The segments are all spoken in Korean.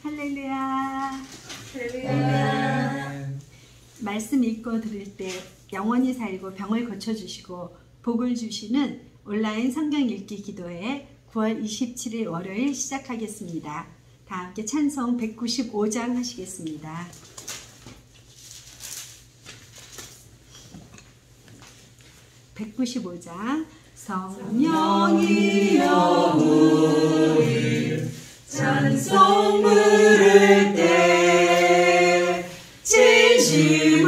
할렐루야. 할렐루야. 말씀 읽고 들을 때 영원히 살고 병을 고쳐주시고 복을 주시는 온라인 성경 읽기 기도회 9월 27일 월요일 시작하겠습니다. 다 함께 찬송 195장 하시겠습니다. 195장. 성령이여 우리 찬송 부를 때 진심으로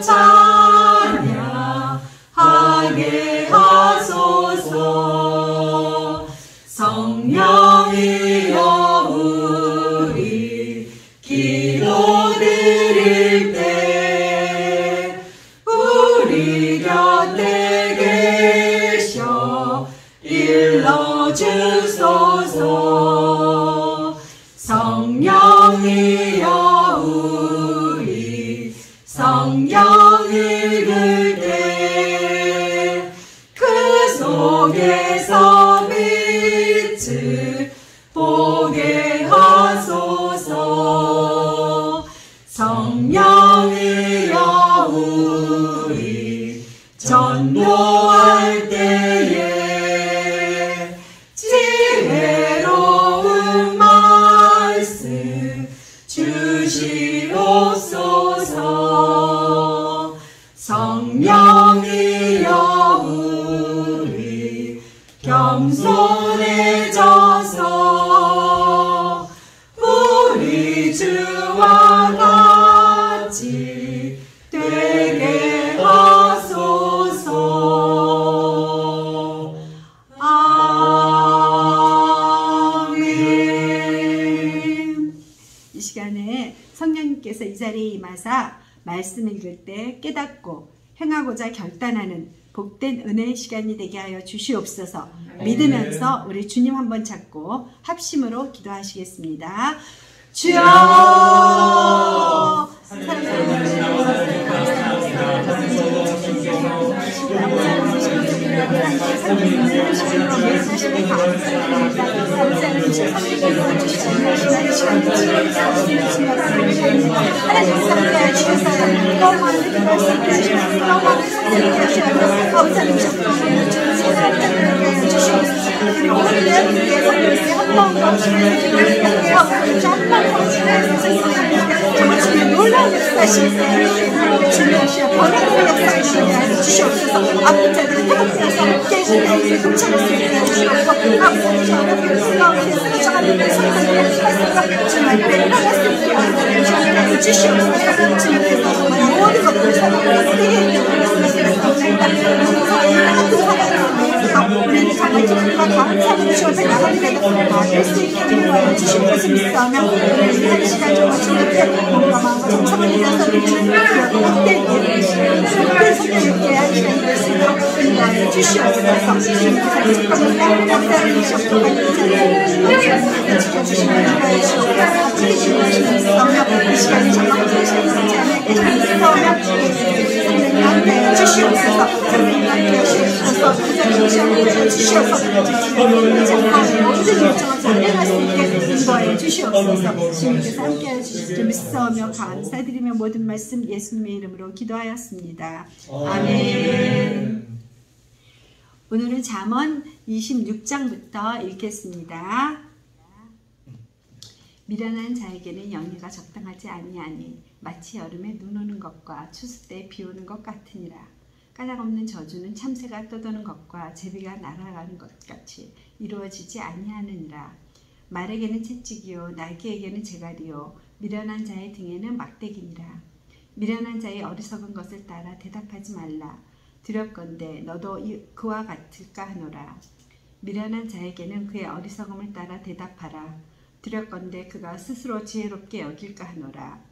찬양하게 하소서. 성령이여 우리 기도드릴 때 우리 곁에 계셔 일러주소서. 성령이여 우리 성경 읽을 때 그 속에서 빛을 보게 하소서. 성령이여 우리 전도할 때에 지혜로운 말씀 주시옵소서. 성령이여 우리 겸손해져서 우리 주와 같이 되게 하소서. 아멘. 이 시간에 성령님께서 이 자리에 임하사 말씀 읽을 때 깨닫고 행하고자 결단하는 복된 은혜의 시간이 되게 하여 주시옵소서. 믿으면서 우리 주님 한번 찾고 합심으로 기도하시겠습니다. 주여! 놀라운 역사시에 주님이시여 번영의 역사를 주시옵소서. 아픈 자들을 회복되어서 깨지는 흠차를 쓰게 주시옵소서. 아픈 자들을 수가운데 쓰러져가는데 성령의 말씀과 주님의 일어날 수 있게 하여 주시옵소서. 주님께서 모든 것들을 사랑으로 쓰게 우리는 강아지들과 감사하는 주어서 나가게 되겠습니다. 될수 있게 도와여 주실 것을 믿사오며 우리는 한 시간 동안 주님께 몸과 마음과 정성을 들여서 주님을 복된 성령님께 한 시간 될 수 있도록 도와여 주시옵소서. 주님께서 축복하는 역사를 주시옵소서. 감사합니다. 지켜주시면 도와여 주시옵소서. 지키시는 믿사오며 이 시간에 정말 주시옵소서. 믿사오며 성령님 함께 주시옵소서. 성령님 함께 주시옵소서. 주시옵소서. 모든 일정을 잘해갈 수 있게 인도하여 주시옵소서. 주님께서 함께하여 주시길 믿사오며 감사드리며 모든 말씀 예수님의 이름으로 기도하였습니다. 아멘. 오늘은 잠언 26장부터 읽겠습니다. 미련한 자에게는 연휴가 적당하지 아니하니 마치 여름에 눈 오는 것과 추수 때 비 오는 것 같으니라. 까닭없는 저주는 참새가 떠도는 것과 제비가 날아가는 것 같이 이루어지지 아니하느니라. 말에게는 채찍이요 날개에게는 재갈이요 미련한 자의 등에는 막대기니라. 미련한 자의 어리석은 것을 따라 대답하지 말라. 두렵건대 너도 그와 같을까 하노라. 미련한 자에게는 그의 어리석음을 따라 대답하라. 두렵건대 그가 스스로 지혜롭게 여길까 하노라.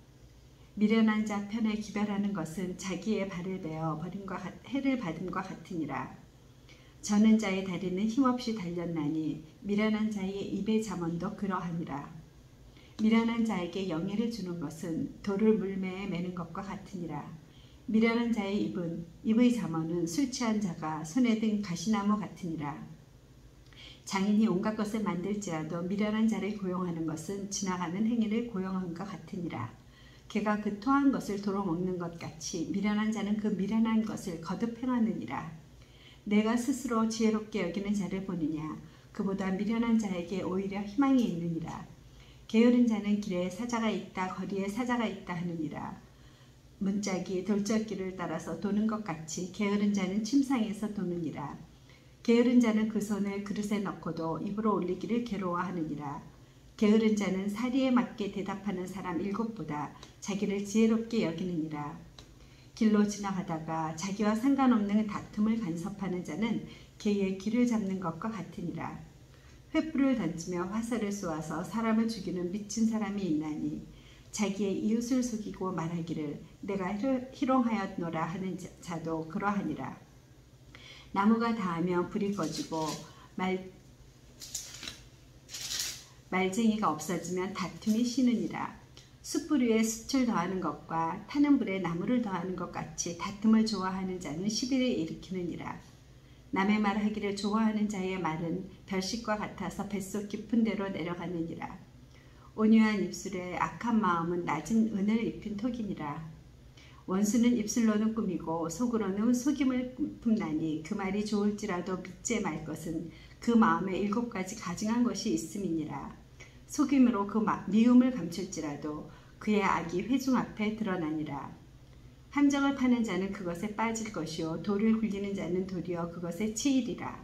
미련한 자 편에 기별하는 것은 자기의 발을 베어 버림과 해를 받음과 같으니라. 저는 자의 다리는 힘없이 달렸나니 미련한 자의 입의 잠언도 그러하니라. 미련한 자에게 영예를 주는 것은 돌을 물매에 매는 것과 같으니라. 미련한 자의 입의 잠언은 술 취한 자가 손에 든 가시나무 같으니라. 장인이 온갖 것을 만들지라도 미련한 자를 고용하는 것은 지나가는 행위를 고용함과 같으니라. 개가 그 토한 것을 도로 먹는 것 같이 미련한 자는 그 미련한 것을 거듭 행하느니라. 내가 스스로 지혜롭게 여기는 자를 보느냐. 그보다 미련한 자에게 오히려 희망이 있느니라. 게으른 자는 길에 사자가 있다 거리에 사자가 있다 하느니라. 문짝이 돌적길을 따라서 도는 것 같이 게으른 자는 침상에서 도느니라. 게으른 자는 그 손을 그릇에 넣고도 입으로 올리기를 괴로워하느니라. 게으른 자는 사리에 맞게 대답하는 사람 7보다 자기를 지혜롭게 여기느니라. 길로 지나가다가 자기와 상관없는 다툼을 간섭하는 자는 개의 길을 잡는 것과 같으니라. 횃불을 던지며 화살을 쏘아서 사람을 죽이는 미친 사람이 있나니 자기의 이웃을 속이고 말하기를 내가 희롱하였노라 하는 자도 그러하니라. 나무가 닿으면 불이 꺼지고 말쟁이가 없어지면 다툼이 쉬느니라. 숯불 위에 숯을 더하는 것과 타는 불에 나무를 더하는 것 같이 다툼을 좋아하는 자는 시비를 일으키느니라. 남의 말하기를 좋아하는 자의 말은 별식과 같아서 뱃속 깊은 데로 내려가느니라. 온유한 입술에 악한 마음은 낮은 은을 입힌 톡이니라. 원수는 입술로는 꾸미고 속으로는 속임을 품나니 그 말이 좋을지라도 믿지 말 것은 그 마음에 7가지 가증한 것이 있음이니라. 속임으로 그 미움을 감출지라도 그의 악이 회중 앞에 드러나니라. 함정을 파는 자는 그것에 빠질 것이요 돌을 굴리는 자는 도리어 그것에 치이리라.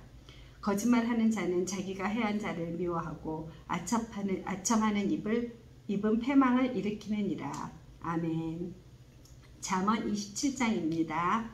거짓말하는 자는 자기가 해한 자를 미워하고 아첨하는 입은 패망을 일으키느니라. 아멘. 잠언 27장입니다.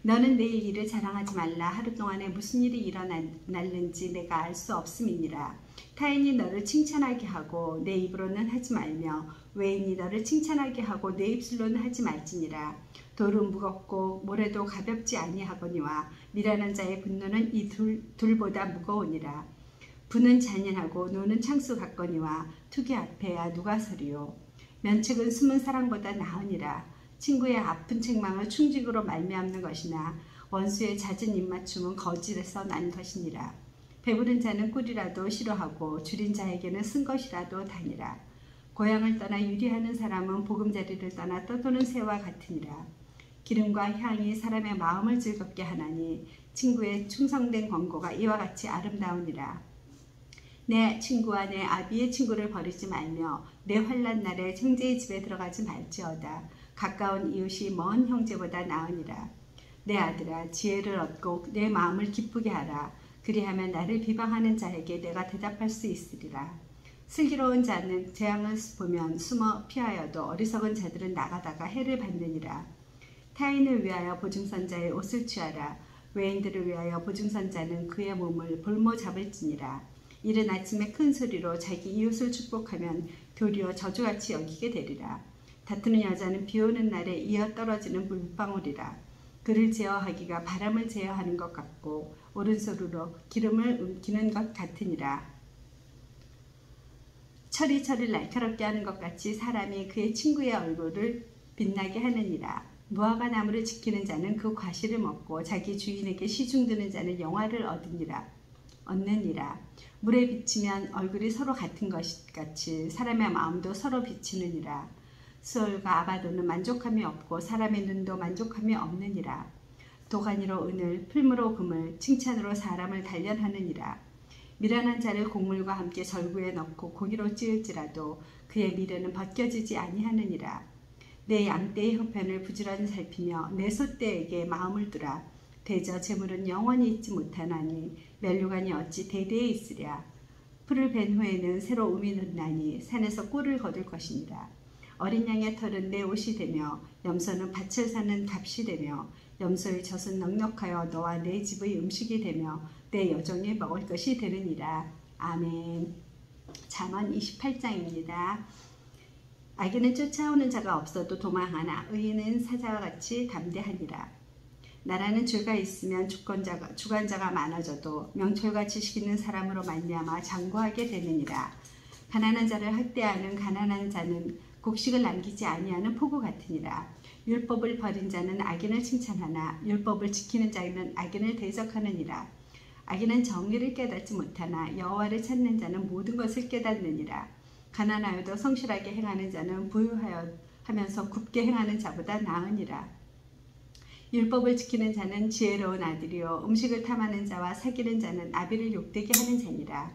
너는 내일 일을 자랑하지 말라. 하루 동안에 무슨 일이 일어날는지 내가 알 수 없음이니라. 타인이 너를 칭찬하게 하고 내 입으로는 하지 말며 외인이 너를 칭찬하게 하고 내 입술로는 하지 말지니라. 돌은 무겁고 모래도 가볍지 아니하거니와 미련한 자의 분노는 이 둘보다 무거우니라. 부는 잔인하고 노는 창수 같거니와 투기 앞에야 누가 서리요. 면책은 숨은 사랑보다 나으니라. 친구의 아픈 책망을 충직으로 말미암는 것이나 원수의 잦은 입맞춤은 거짓에서 난 것이니라. 배부른 자는 꿀이라도 싫어하고 줄인 자에게는 쓴 것이라도 다니라. 고향을 떠나 유리하는 사람은 보금자리를 떠나 떠도는 새와 같으니라. 기름과 향이 사람의 마음을 즐겁게 하나니 친구의 충성된 권고가 이와 같이 아름다우니라. 내 친구와 내 아비의 친구를 버리지 말며 내 환난 날에 형제의 집에 들어가지 말지어다. 가까운 이웃이 먼 형제보다 나으니라. 내 아들아 지혜를 얻고 내 마음을 기쁘게 하라. 그리하면 나를 비방하는 자에게 내가 대답할 수 있으리라. 슬기로운 자는 재앙을 보면 숨어 피하여도 어리석은 자들은 나가다가 해를 받느니라. 타인을 위하여 보증선자의 옷을 취하라. 외인들을 위하여 보증선자는 그의 몸을 볼모 잡을지니라. 이른 아침에 큰 소리로 자기 이웃을 축복하면 도리어 저주같이 여기게 되리라. 다투는 여자는 비오는 날에 이어 떨어지는 물방울이라. 그를 제어하기가 바람을 제어하는 것 같고 오른손으로 기름을 움키는 것 같으니라. 철이 철을 날카롭게 하는 것 같이 사람이 그의 친구의 얼굴을 빛나게 하느니라. 무화과 나무를 지키는 자는 그 과실을 먹고 자기 주인에게 시중드는 자는 영화를 얻느니라. 물에 비치면 얼굴이 서로 같은 것 같이 사람의 마음도 서로 비치느니라. 수월과 아바도는 만족함이 없고 사람의 눈도 만족함이 없느니라. 도가니로 은을, 풀무로 금을, 칭찬으로 사람을 단련하느니라. 미련한 자를 곡물과 함께 절구에 넣고 고기로 찌을지라도 그의 미련은 벗겨지지 아니하느니라. 내 양떼의 형편을 부지런히 살피며 내 소떼에게 마음을 두라. 대저 재물은 영원히 있지 못하나니 멸류관이 어찌 대대에 있으랴. 풀을 벤 후에는 새로 음이 넣나니 산에서 꿀을 거둘 것이니라. 어린 양의 털은 내 옷이 되며 염소는 밭을 사는 값이 되며 염소의 젖은 넉넉하여 너와 내 집의 음식이 되며 내 여종이 먹을 것이 되느니라. 아멘. 잠언 28장입니다. 악인은 쫓아오는 자가 없어도 도망하나 의인은 사자와 같이 담대하니라. 나라는 죄가 있으면 주관자가 많아져도 명철과 지식 있는 사람으로 말미암아 장구하게 되느니라. 가난한 자를 학대하는 가난한 자는 곡식을 남기지 아니하는 포구 같으니라. 율법을 버린 자는 악인을 칭찬하나 율법을 지키는 자는 악인을 대적하느니라. 악인은 정의를 깨닫지 못하나 여호와를 찾는 자는 모든 것을 깨닫느니라. 가난하여도 성실하게 행하는 자는 부유하면서 굽게 행하는 자보다 나으니라. 율법을 지키는 자는 지혜로운 아들이요 음식을 탐하는 자와 사귀는 자는 아비를 욕되게 하는 자니라.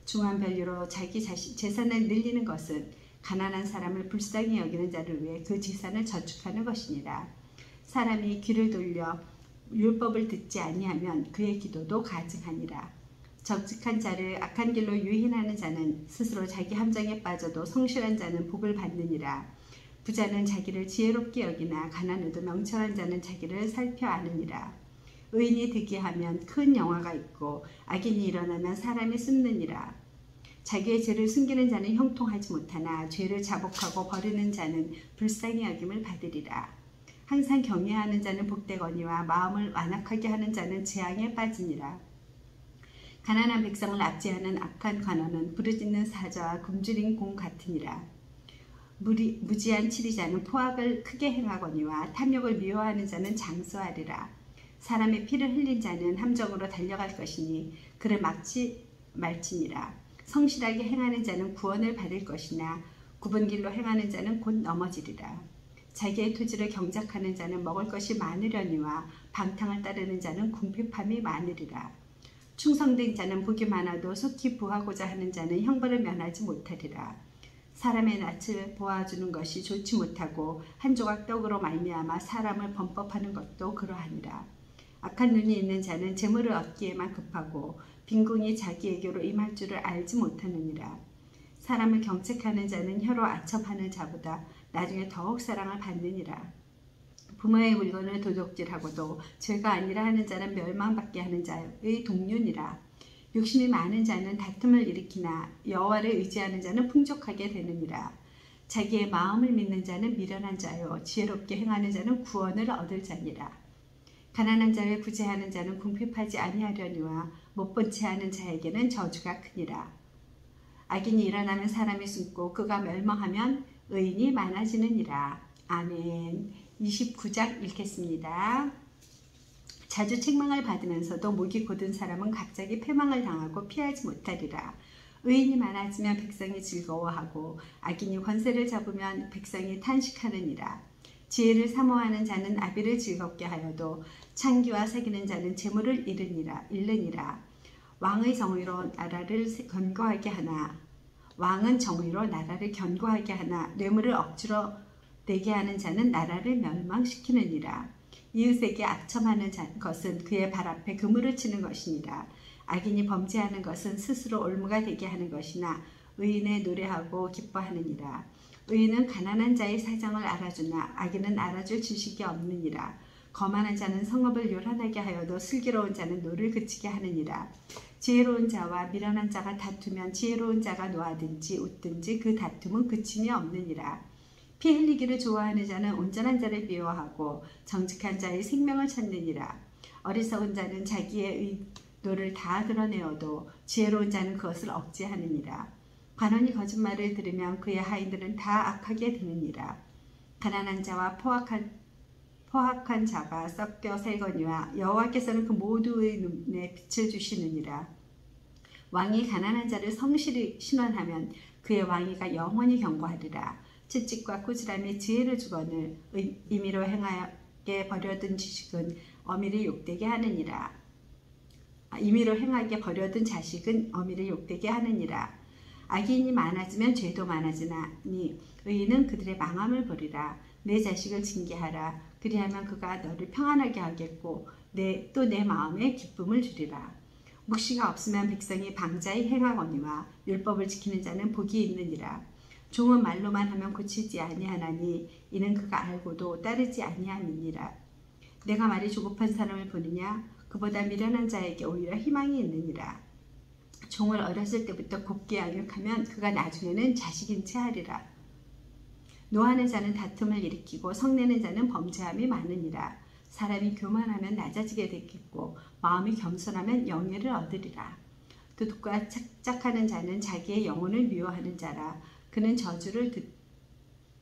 중한 변류로 자기 재산을 늘리는 것은 가난한 사람을 불쌍히 여기는 자를 위해 그 재산을 저축하는 것이니라. 사람이 귀를 돌려 율법을 듣지 아니하면 그의 기도도 가증하니라. 적직한 자를 악한 길로 유인하는 자는 스스로 자기 함정에 빠져도 성실한 자는 복을 받느니라. 부자는 자기를 지혜롭게 여기나 가난해도 명철한 자는 자기를 살펴 아느니라. 의인이 득이하면 큰 영화가 있고 악인이 일어나면 사람이 숨느니라. 자기의 죄를 숨기는 자는 형통하지 못하나 죄를 자복하고 버리는 자는 불쌍히 여김을 받으리라. 항상 경외하는 자는 복되거니와 마음을 완악하게 하는 자는 재앙에 빠지니라. 가난한 백성을 압제하는 악한 관원은 부르짖는 사자와 굶주린 공 같으니라. 무지한 치리자는 포악을 크게 행하거니와 탐욕을 미워하는 자는 장수하리라. 사람의 피를 흘린 자는 함정으로 달려갈 것이니 그를 말지니라. 성실하게 행하는 자는 구원을 받을 것이나 굽은 길로 행하는 자는 곧 넘어지리라. 자기의 토지를 경작하는 자는 먹을 것이 많으려니와 방탕을 따르는 자는 궁핍함이 많으리라. 충성된 자는 복이 많아도 속히 부하고자 하는 자는 형벌을 면하지 못하리라. 사람의 낯을 보아주는 것이 좋지 못하고 한 조각 떡으로 말미암아 사람을 범법하는 것도 그러하니라. 악한 눈이 있는 자는 재물을 얻기에만 급하고 빈궁이 자기에게로 임할 줄을 알지 못하느니라. 사람을 경책하는 자는 혀로 아첨하는 자보다 나중에 더욱 사랑을 받느니라. 부모의 물건을 도둑질하고도 죄가 아니라 하는 자는 멸망받게 하는 자의 동류니라. 욕심이 많은 자는 다툼을 일으키나 여호와를 의지하는 자는 풍족하게 되느니라. 자기의 마음을 믿는 자는 미련한 자요 지혜롭게 행하는 자는 구원을 얻을 자니라. 가난한 자를 구제하는 자는 궁핍하지 아니하려니와 못본 채 하는 자에게는 저주가 크니라. 악인이 일어나면 사람이 숨고 그가 멸망하면 의인이 많아지느니라. 아멘. 29장 읽겠습니다. 자주 책망을 받으면서도 목이 곧은 사람은 갑자기 패망을 당하고 피하지 못하리라. 의인이 많아지면 백성이 즐거워하고 악인이 권세를 잡으면 백성이 탄식하느니라. 지혜를 사모하는 자는 아비를 즐겁게 하여도 창기와 사귀는 자는 재물을 잃느니라. 왕은 정의로 나라를 견고하게 하나 뇌물을 억지로 내게 하는 자는 나라를 멸망시키느니라. 이웃에게 악첨하는 것은 그의 발 앞에 그물을 치는 것이니라. 악인이 범죄하는 것은 스스로 올무가 되게 하는 것이나 의인의 노래하고 기뻐하느니라. 의인은 가난한 자의 사정을 알아주나 악인은 알아줄 지식이 없느니라. 거만한 자는 성읍을 요란하게 하여도 슬기로운 자는 노를 그치게 하느니라. 지혜로운 자와 미련한 자가 다투면 지혜로운 자가 노하든지 웃든지 그 다툼은 그침이 없느니라. 피 흘리기를 좋아하는 자는 온전한 자를 미워하고 정직한 자의 생명을 찾느니라. 어리석은 자는 자기의 의도를 다 드러내어도 지혜로운 자는 그것을 억제하느니라. 관원이 거짓말을 들으면 그의 하인들은 다 악하게 되느니라. 가난한 자와 포악한 자가 섞여 살거니와 여호와께서는 그 모두의 눈에 빛을 주시느니라. 왕이 가난한 자를 성실히 신원하면 그의 왕위가 영원히 견고하리라. 채찍과 꾸지람이 지혜를 주거늘 임의로 행하게 버려둔 지식은 어미를 욕되게 하느니라. 임의로 행하게 버려둔 자식은 어미를 욕되게 하느니라. 악인이 많아지면 죄도 많아지나니 의인은 그들의 망함을 보리라. 내 자식을 징계하라. 그리하면 그가 너를 평안하게 하겠고 또 내 마음에 기쁨을 주리라. 묵시가 없으면 백성이 방자히 행하거니와 율법을 지키는 자는 복이 있느니라. 종은 말로만 하면 고치지 아니하나니 이는 그가 알고도 따르지 아니함이니라. 내가 말이 조급한 사람을 보느냐? 그보다 미련한 자에게 오히려 희망이 있느니라. 종을 어렸을 때부터 곱게 양육하면 그가 나중에는 자식인 채 하리라. 노하는 자는 다툼을 일으키고 성내는 자는 범죄함이 많으니라. 사람이 교만하면 낮아지게 되겠고 마음이 겸손하면 영예를 얻으리라. 도둑과 착착하는 자는 자기의 영혼을 미워하는 자라. 그는 저주를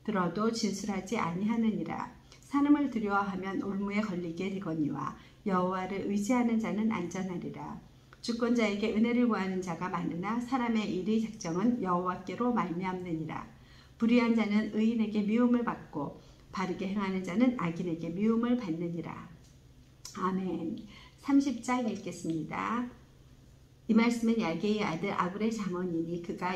들어도 진술하지 아니하느니라. 산음을 두려워하면 올무에 걸리게 되거니와 여호와를 의지하는 자는 안전하리라. 주권자에게 은혜를 구하는 자가 많으나 사람의 일의 작정은 여호와께로 말미암느니라. 불의한 자는 의인에게 미움을 받고 바르게 행하는 자는 악인에게 미움을 받느니라. 아멘. 30장 읽겠습니다. 이 말씀은 야게의 아들 아굴의 잠언이니 그가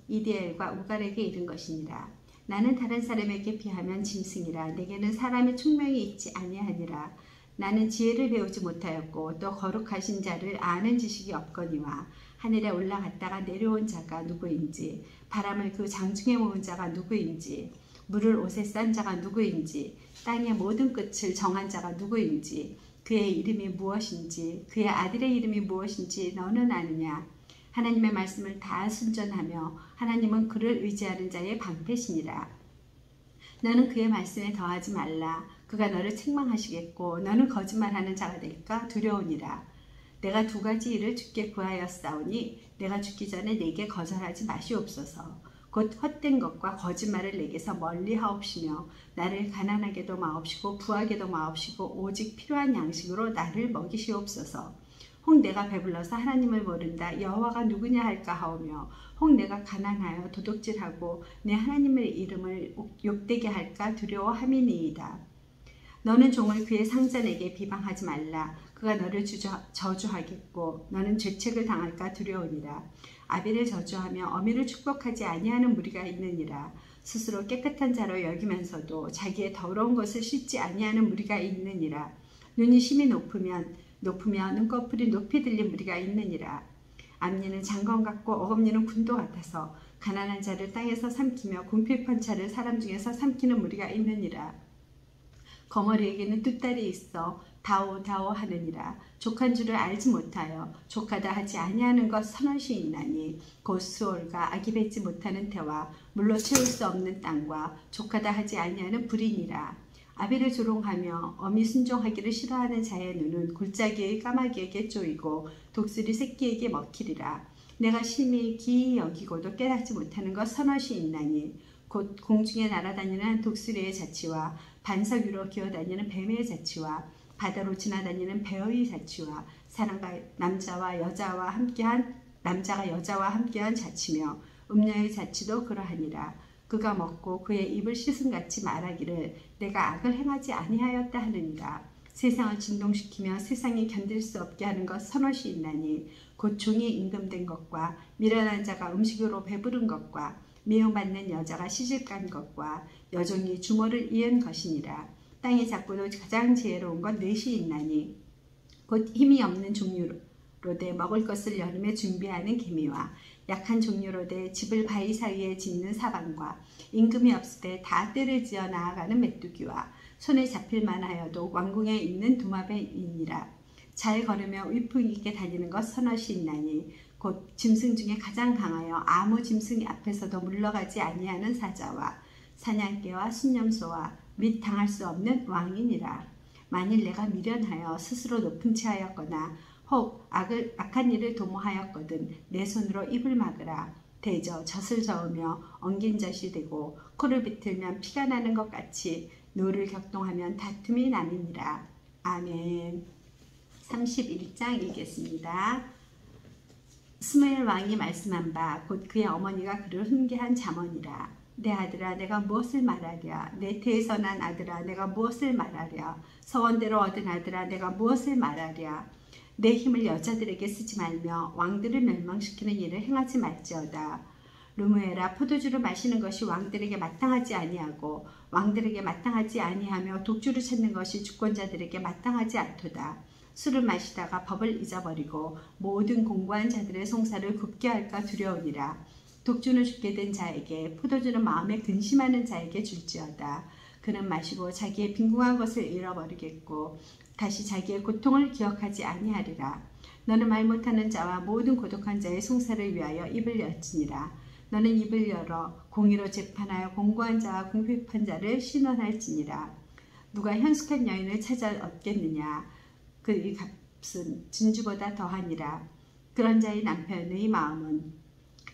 이디엘과 우갈에게 이른 것이니라. 나는 다른 사람에게 비하면 짐승이라. 내게는 사람의 총명이 있지 아니하니라. 나는 지혜를 배우지 못하였고 또 거룩하신 자를 아는 지식이 없거니와 하늘에 올라갔다가 내려온 자가 누구인지 바람을 그 장중에 모은 자가 누구인지 물을 옷에 싼 자가 누구인지 땅의 모든 끝을 정한 자가 누구인지 그의 이름이 무엇인지 그의 아들의 이름이 무엇인지 너는 아느냐. 하나님의 말씀을 다 순전하며 하나님은 그를 의지하는 자의 방패시니라. 너는 그의 말씀에 더하지 말라. 그가 너를 책망하시겠고 너는 거짓말하는 자가 될까 두려우니라. 내가 두 가지 일을 주께 구하였사오니 내가 죽기 전에 내게 거절하지 마시옵소서. 곧 헛된 것과 거짓말을 내게서 멀리하옵시며 나를 가난하게도 마옵시고 부하게도 마옵시고 오직 필요한 양식으로 나를 먹이시옵소서. 혹 내가 배불러서 하나님을 모른다 여호와가 누구냐 할까 하오며 혹 내가 가난하여 도둑질하고 내 하나님의 이름을 욕되게 할까 두려워함이니이다. 너는 종을 그의 상전에게 비방하지 말라. 그가 너를 저주하겠고 너는 죄책을 당할까 두려우니라. 아벨을 저주하며 어미를 축복하지 아니하는 무리가 있느니라. 스스로 깨끗한 자로 여기면서도 자기의 더러운 것을 씻지 아니하는 무리가 있느니라. 눈이 심히 높으면 눈꺼풀이 높이 들린 무리가 있느니라. 앞니는 장건 같고 어금니는 군도 같아서 가난한 자를 땅에서 삼키며 궁핍한 자를 사람 중에서 삼키는 무리가 있느니라. 거머리에게는 뚜다리 있어 다오 하느니라. 족한 줄을 알지 못하여 족하다 하지 아니하는 것 서너시 있나니 곧 수올과 악이 뱉지 못하는 태와 물로 채울 수 없는 땅과 족하다 하지 아니하는 불이니라. 아비를 조롱하며 어미 순종하기를 싫어하는 자의 눈은 골짜기의 까마귀에게 쪼이고 독수리 새끼에게 먹히리라. 내가 심히 기이 여기고도 깨닫지 못하는 것 서너시 있나니 곧 공중에 날아다니는 독수리의 자치와 반석 위로 기어다니는 뱀의 자치와 바다로 지나다니는 배의 자치와 사람과 남자가 여자와 함께한 자치며 음녀의 자치도 그러하니라. 그가 먹고 그의 입을 씻음같이 말하기를 내가 악을 행하지 아니하였다 하느니라. 세상을 진동시키며 세상이 견딜 수 없게 하는 것 서너시 있나니 곧 종이 임금된 것과 미련한 자가 음식으로 배부른 것과 미움받는 여자가 시집간 것과 여종이 주모를 이은 것이니라. 땅의 작고도 가장 지혜로운 건 넷이 있나니 곧 힘이 없는 종류로되 먹을 것을 여름에 준비하는 개미와 약한 종류로되 집을 바위 사이에 짓는 사방과 임금이 없을 때 다 떼를 지어 나아가는 메뚜기와 손에 잡힐 만하여도 왕궁에 있는 도마뱀이니라. 잘 걸으며 위풍 있게 다니는 것 서너시 있나니 곧 짐승 중에 가장 강하여 아무 짐승이 앞에서도 물러가지 아니하는 사자와 사냥개와 순념소와 및 당할 수 없는 왕이니라. 만일 내가 미련하여 스스로 높은 채 하였거나 혹 악한 일을 도모하였거든 내 손으로 입을 막으라. 대저 젖을 저으며 엉긴 젖이 되고 코를 비틀면 피가 나는 것 같이 노를 격동하면 다툼이 나느니라. 아멘. 31장 읽겠습니다. 스무엘 왕이 말씀한 바 곧 그의 어머니가 그를 훈계한 잠언이라. 내 아들아 내가 무엇을 말하랴. 내 태에서 난 아들아 내가 무엇을 말하랴. 서원대로 얻은 아들아 내가 무엇을 말하랴. 내 힘을 여자들에게 쓰지 말며 왕들을 멸망시키는 일을 행하지 말지어다. 루무에라. 포도주를 마시는 것이 왕들에게 마땅하지 아니하고 왕들에게 마땅하지 아니하며 독주를 찾는 것이 주권자들에게 마땅하지 않도다. 술을 마시다가 법을 잊어버리고 모든 공고한 자들의 송사를 굽게 할까 두려우니라. 독주는 죽게 된 자에게 포도주는 마음에 근심하는 자에게 줄지어다. 그는 마시고 자기의 빈궁한 것을 잃어버리겠고 다시 자기의 고통을 기억하지 아니하리라. 너는 말 못하는 자와 모든 고독한 자의 송사를 위하여 입을 열지니라. 너는 입을 열어 공의로 재판하여 공고한 자와 궁핍한 자를 신원할지니라. 누가 현숙한 여인을 찾아 얻겠느냐. 그의 값은 진주보다 더하니라. 그런 자의 남편의 마음은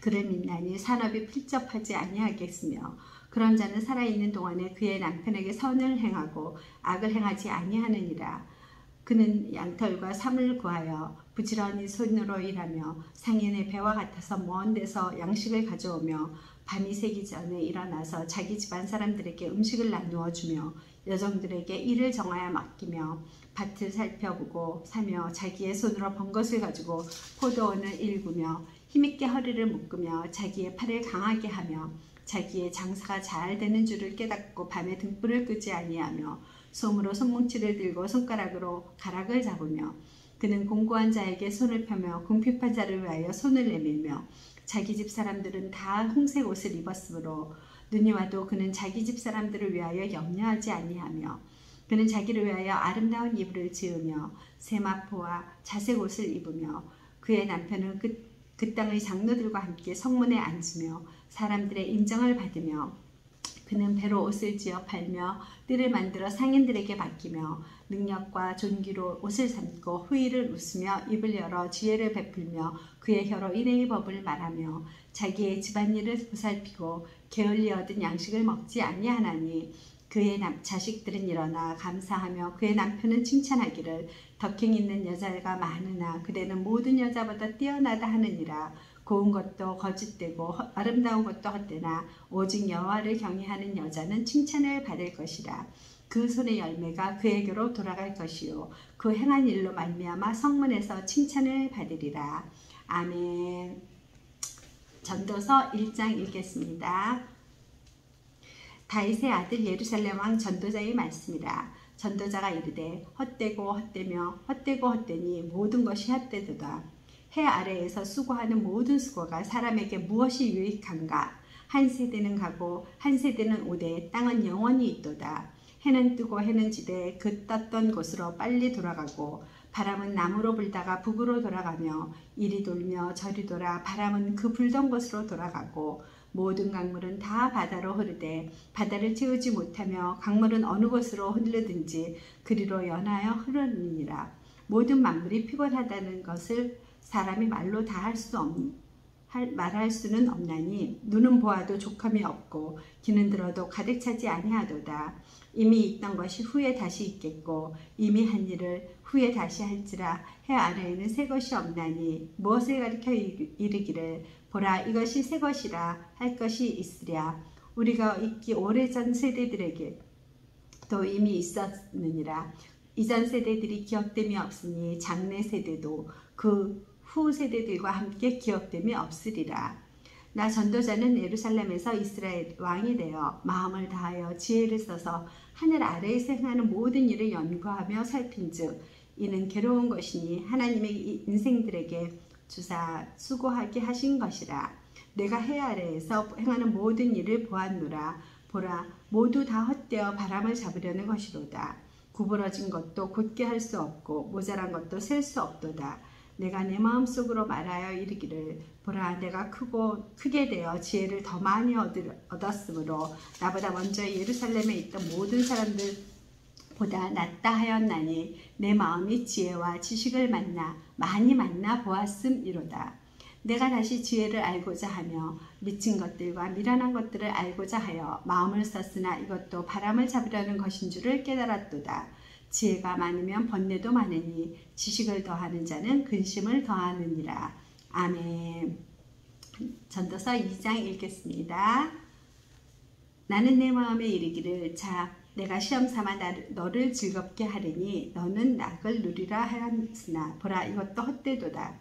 그를 믿나니 산업이 필접하지 아니하겠으며 그런 자는 살아있는 동안에 그의 남편에게 선을 행하고 악을 행하지 아니하느니라. 그는 양털과 삼을 구하여 부지런히 손으로 일하며 상인의 배와 같아서 먼 데서 양식을 가져오며 밤이 새기 전에 일어나서 자기 집안 사람들에게 음식을 나누어 주며 여종들에게 일을 정하여 맡기며 밭을 살펴보고 사며 자기의 손으로 번 것을 가지고 포도원을 일구며 힘있게 허리를 묶으며 자기의 팔을 강하게 하며 자기의 장사가 잘 되는 줄을 깨닫고 밤에 등불을 끄지 아니하며 솜으로 손뭉치를 들고 손가락으로 가락을 잡으며 그는 공고한 자에게 손을 펴며 궁핍한 자를 위하여 손을 내밀며 자기 집 사람들은 다 홍색 옷을 입었으므로 눈이 와도 그는 자기 집 사람들을 위하여 염려하지 아니하며 그는 자기를 위하여 아름다운 이불을 지으며 세마포와 자색 옷을 입으며 그의 남편은 그 땅의 장로들과 함께 성문에 앉으며 사람들의 인정을 받으며 그는 배로 옷을 지어 팔며 띠를 만들어 상인들에게 맡기며 능력과 존귀로 옷을 삼고 후일을 웃으며 입을 열어 지혜를 베풀며 그의 혀로 인애의 법을 말하며 자기의 집안일을 보살피고 게을리 얻은 양식을 먹지 아니하나니 그의 자식들은 일어나 감사하며 그의 남편은 칭찬하기를 덕행 있는 여자가 많으나 그대는 모든 여자보다 뛰어나다 하느니라. 고운 것도 거짓되고 아름다운 것도 헛되나 오직 여호와를 경외하는 여자는 칭찬을 받을 것이라. 그 손의 열매가 그에게로 돌아갈 것이요 그 행한 일로 말미암아 성문에서 칭찬을 받으리라. 아멘. 전도서 1장 읽겠습니다. 다윗의 아들 예루살렘 왕 전도자의 말씀이라. 전도자가 이르되 헛되고 헛되며 헛되고 헛되니 모든 것이 헛되도다. 해 아래에서 수고하는 모든 수고가 사람에게 무엇이 유익한가? 한 세대는 가고 한 세대는 오되 땅은 영원히 있도다. 해는 뜨고 해는 지되 그 떴던 곳으로 빨리 돌아가고 바람은 남으로 불다가 북으로 돌아가며 이리 돌며 저리 돌아 바람은 그 불던 곳으로 돌아가고 모든 강물은 다 바다로 흐르되 바다를 채우지 못하며 강물은 어느 곳으로 흐르든지 그리로 연하여 흐르느니라. 모든 만물이 피곤하다는 것을 사람이 말로 다 말할 수는 없나니 눈은 보아도 족함이 없고 귀는 들어도 가득 차지 아니하도다. 이미 있던 것이 후에 다시 있겠고 이미 한 일을 후에 다시 할지라. 해 아래에는 새 것이 없나니 무엇을 가리켜 이르기를 보라 이것이 새 것이라 할 것이 있으랴. 우리가 있기 오래전 세대들에게 또 이미 있었느니라. 이전 세대들이 기억됨이 없으니 장래 세대도 그 후 세대들과 함께 기억됨이 없으리라. 나 전도자는 예루살렘에서 이스라엘 왕이 되어 마음을 다하여 지혜를 써서 하늘 아래에서 행하는 모든 일을 연구하며 살핀즉 이는 괴로운 것이니 하나님의 인생들에게 주사 수고하게 하신 것이라. 내가 해 아래에서 행하는 모든 일을 보았노라. 보라 모두 다 헛되어 바람을 잡으려는 것이로다. 구부러진 것도 곧게 할 수 없고 모자란 것도 셀 수 없도다. 내가 내 마음속으로 말하여 이르기를 보라 내가 크게 되어 지혜를 더 많이 얻었으므로 나보다 먼저 예루살렘에 있던 모든 사람들보다 낫다 하였나니 내 마음이 지혜와 지식을 많이 만나 보았음이로다. 내가 다시 지혜를 알고자 하며 미친 것들과 미련한 것들을 알고자 하여 마음을 썼으나 이것도 바람을 잡으려는 것인 줄을 깨달았도다. 지혜가 많으면 번뇌도 많으니 지식을 더하는 자는 근심을 더하느니라. 아멘. 전도서 2장 읽겠습니다. 나는 내 마음에 이르기를 자 내가 시험 삼아 너를 즐겁게 하리니 너는 낙을 누리라 하였으나 보라 이것도 헛되도다.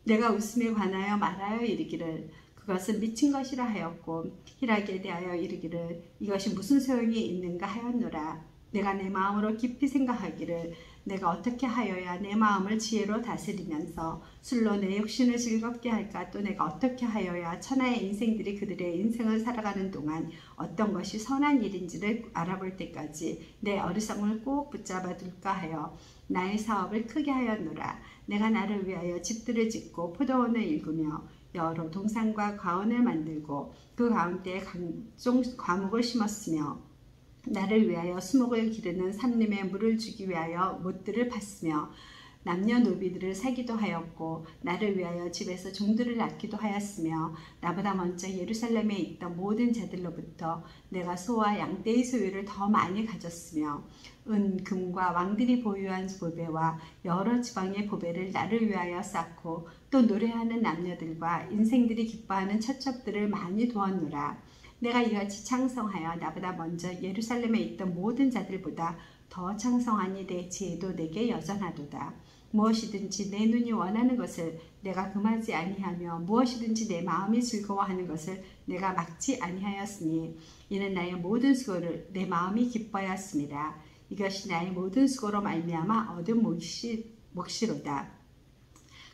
내가 웃음에 관하여 말하여 이르기를 그것은 미친 것이라 하였고 희락에 대하여 이르기를 이것이 무슨 소용이 있는가 하였노라. 내가 내 마음으로 깊이 생각하기를 내가 어떻게 하여야 내 마음을 지혜로 다스리면서 술로 내 육신을 즐겁게 할까? 또 내가 어떻게 하여야 천하의 인생들이 그들의 인생을 살아가는 동안 어떤 것이 선한 일인지를 알아볼 때까지 내 어리석음을 꼭 붙잡아 둘까 하여 나의 사업을 크게 하였노라. 내가 나를 위하여 집들을 짓고 포도원을 일구며 여러 동산과 과원을 만들고 그 가운데에 각종 과목을 심었으며 나를 위하여 수목을 기르는 산림에 물을 주기 위하여 못들을 팠으며 남녀노비들을 사기도 하였고 나를 위하여 집에서 종들을 낳기도 하였으며 나보다 먼저 예루살렘에 있던 모든 자들로부터 내가 소와 양떼의 소유를 더 많이 가졌으며 은, 금과 왕들이 보유한 보배와 여러 지방의 보배를 나를 위하여 쌓고 또 노래하는 남녀들과 인생들이 기뻐하는 처첩들을 많이 두었노라. 내가 이같이 창성하여 나보다 먼저 예루살렘에 있던 모든 자들보다 더 창성하니 내 지혜도 내게 여전하도다. 무엇이든지 내 눈이 원하는 것을 내가 금하지 아니하며 무엇이든지 내 마음이 즐거워하는 것을 내가 막지 아니하였으니 이는 나의 모든 수고를 내 마음이 기뻐하였습니다. 이것이 나의 모든 수고로 말미암아 얻은 몫이로다.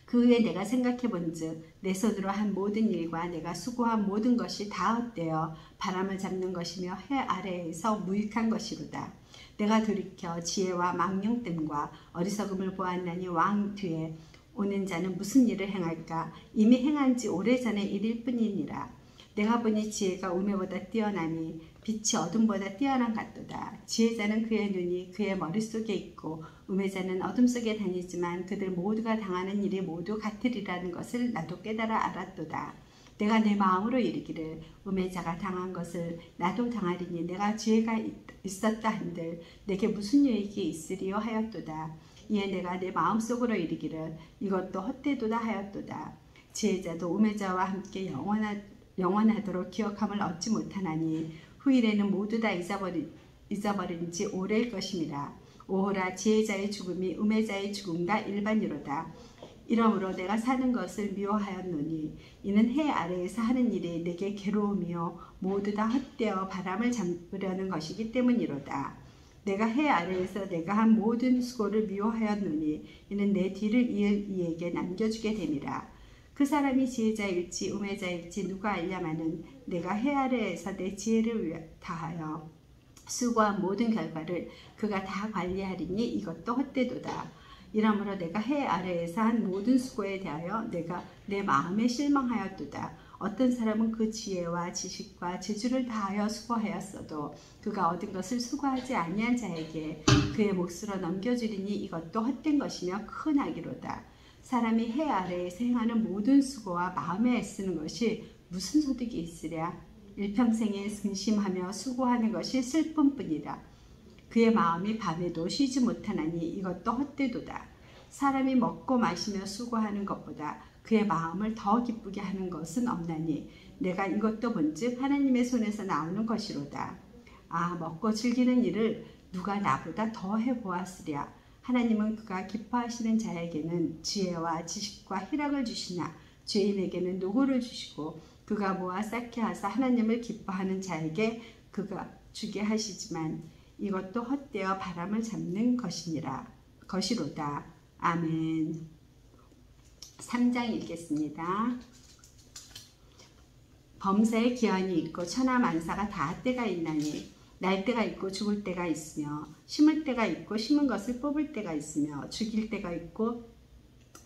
그 후에 내가 생각해 본즉 내 손으로 한 모든 일과 내가 수고한 모든 것이 다 헛되어 바람을 잡는 것이며 해 아래에서 무익한 것이로다. 내가 돌이켜 지혜와 망령됨과 어리석음을 보았나니 왕 뒤에 오는 자는 무슨 일을 행할까? 이미 행한 지 오래전의 일일 뿐이니라. 내가 보니 지혜가 우매보다 뛰어나니 빛이 어둠보다 뛰어난 같도다. 지혜자는 그의 눈이 그의 머릿속에 있고 우매자는 어둠 속에 다니지만 그들 모두가 당하는 일이 모두 같으리라는 것을 나도 깨달아 알았도다. 내가 내 마음으로 이르기를 우매자가 당한 것을 나도 당하리니 내가 지혜가 있었다 한들 내게 무슨 유익이 있으리요 하였도다. 이에 내가 내 마음속으로 이르기를 이것도 헛되도다 하였도다. 지혜자도 우매자와 함께 영원하도록 기억함을 얻지 못하나니 후일에는 모두 다 잊어버린 지 오래일 것임이라. 오호라 지혜자의 죽음이 우매자의 죽음과 일반이로다. 이러므로 내가 사는 것을 미워하였노니 이는 해 아래에서 하는 일이 내게 괴로움이요 모두 다 헛되어 바람을 잡으려는 것이기 때문이로다. 내가 해 아래에서 내가 한 모든 수고를 미워하였노니 이는 내 뒤를 이을 이에게 남겨주게 됨이라. 그 사람이 지혜자일지 우매자일지 누가 알냐마는 내가 해 아래에서 내 지혜를 다하여 수고한 모든 결과를 그가 다 관리하리니 이것도 헛되도다. 이러므로 내가 해 아래에서 한 모든 수고에 대하여 내가 내 마음에 실망하였도다. 어떤 사람은 그 지혜와 지식과 재주를 다하여 수고하였어도 그가 얻은 것을 수고하지 아니한 자에게 그의 몫으로 넘겨주리니 이것도 헛된 것이며 큰 악이로다. 사람이 해 아래에서 행하는 모든 수고와 마음에 애쓰는 것이 무슨 소득이 있으랴? 일평생에 근심하며 수고하는 것이 슬픔뿐이라. 그의 마음이 밤에도 쉬지 못하나니 이것도 헛되도다. 사람이 먹고 마시며 수고하는 것보다 그의 마음을 더 기쁘게 하는 것은 없나니 내가 이것도 본즉 하나님의 손에서 나오는 것이로다. 아, 먹고 즐기는 일을 누가 나보다 더 해보았으랴. 하나님은 그가 기뻐하시는 자에게는 지혜와 지식과 희락을 주시나 죄인에게는 노고를 주시고 그가 모아 쌓게 하사 하나님을 기뻐하는 자에게 그가 주게 하시지만 이것도 헛되어 바람을 잡는 것이로다. 아멘. 3장 읽겠습니다. 범사에 기한이 있고 천하만사가 다 때가 있나니 날 때가 있고 죽을 때가 있으며 심을 때가 있고 심은 것을 뽑을 때가 있으며 죽일 때가 있고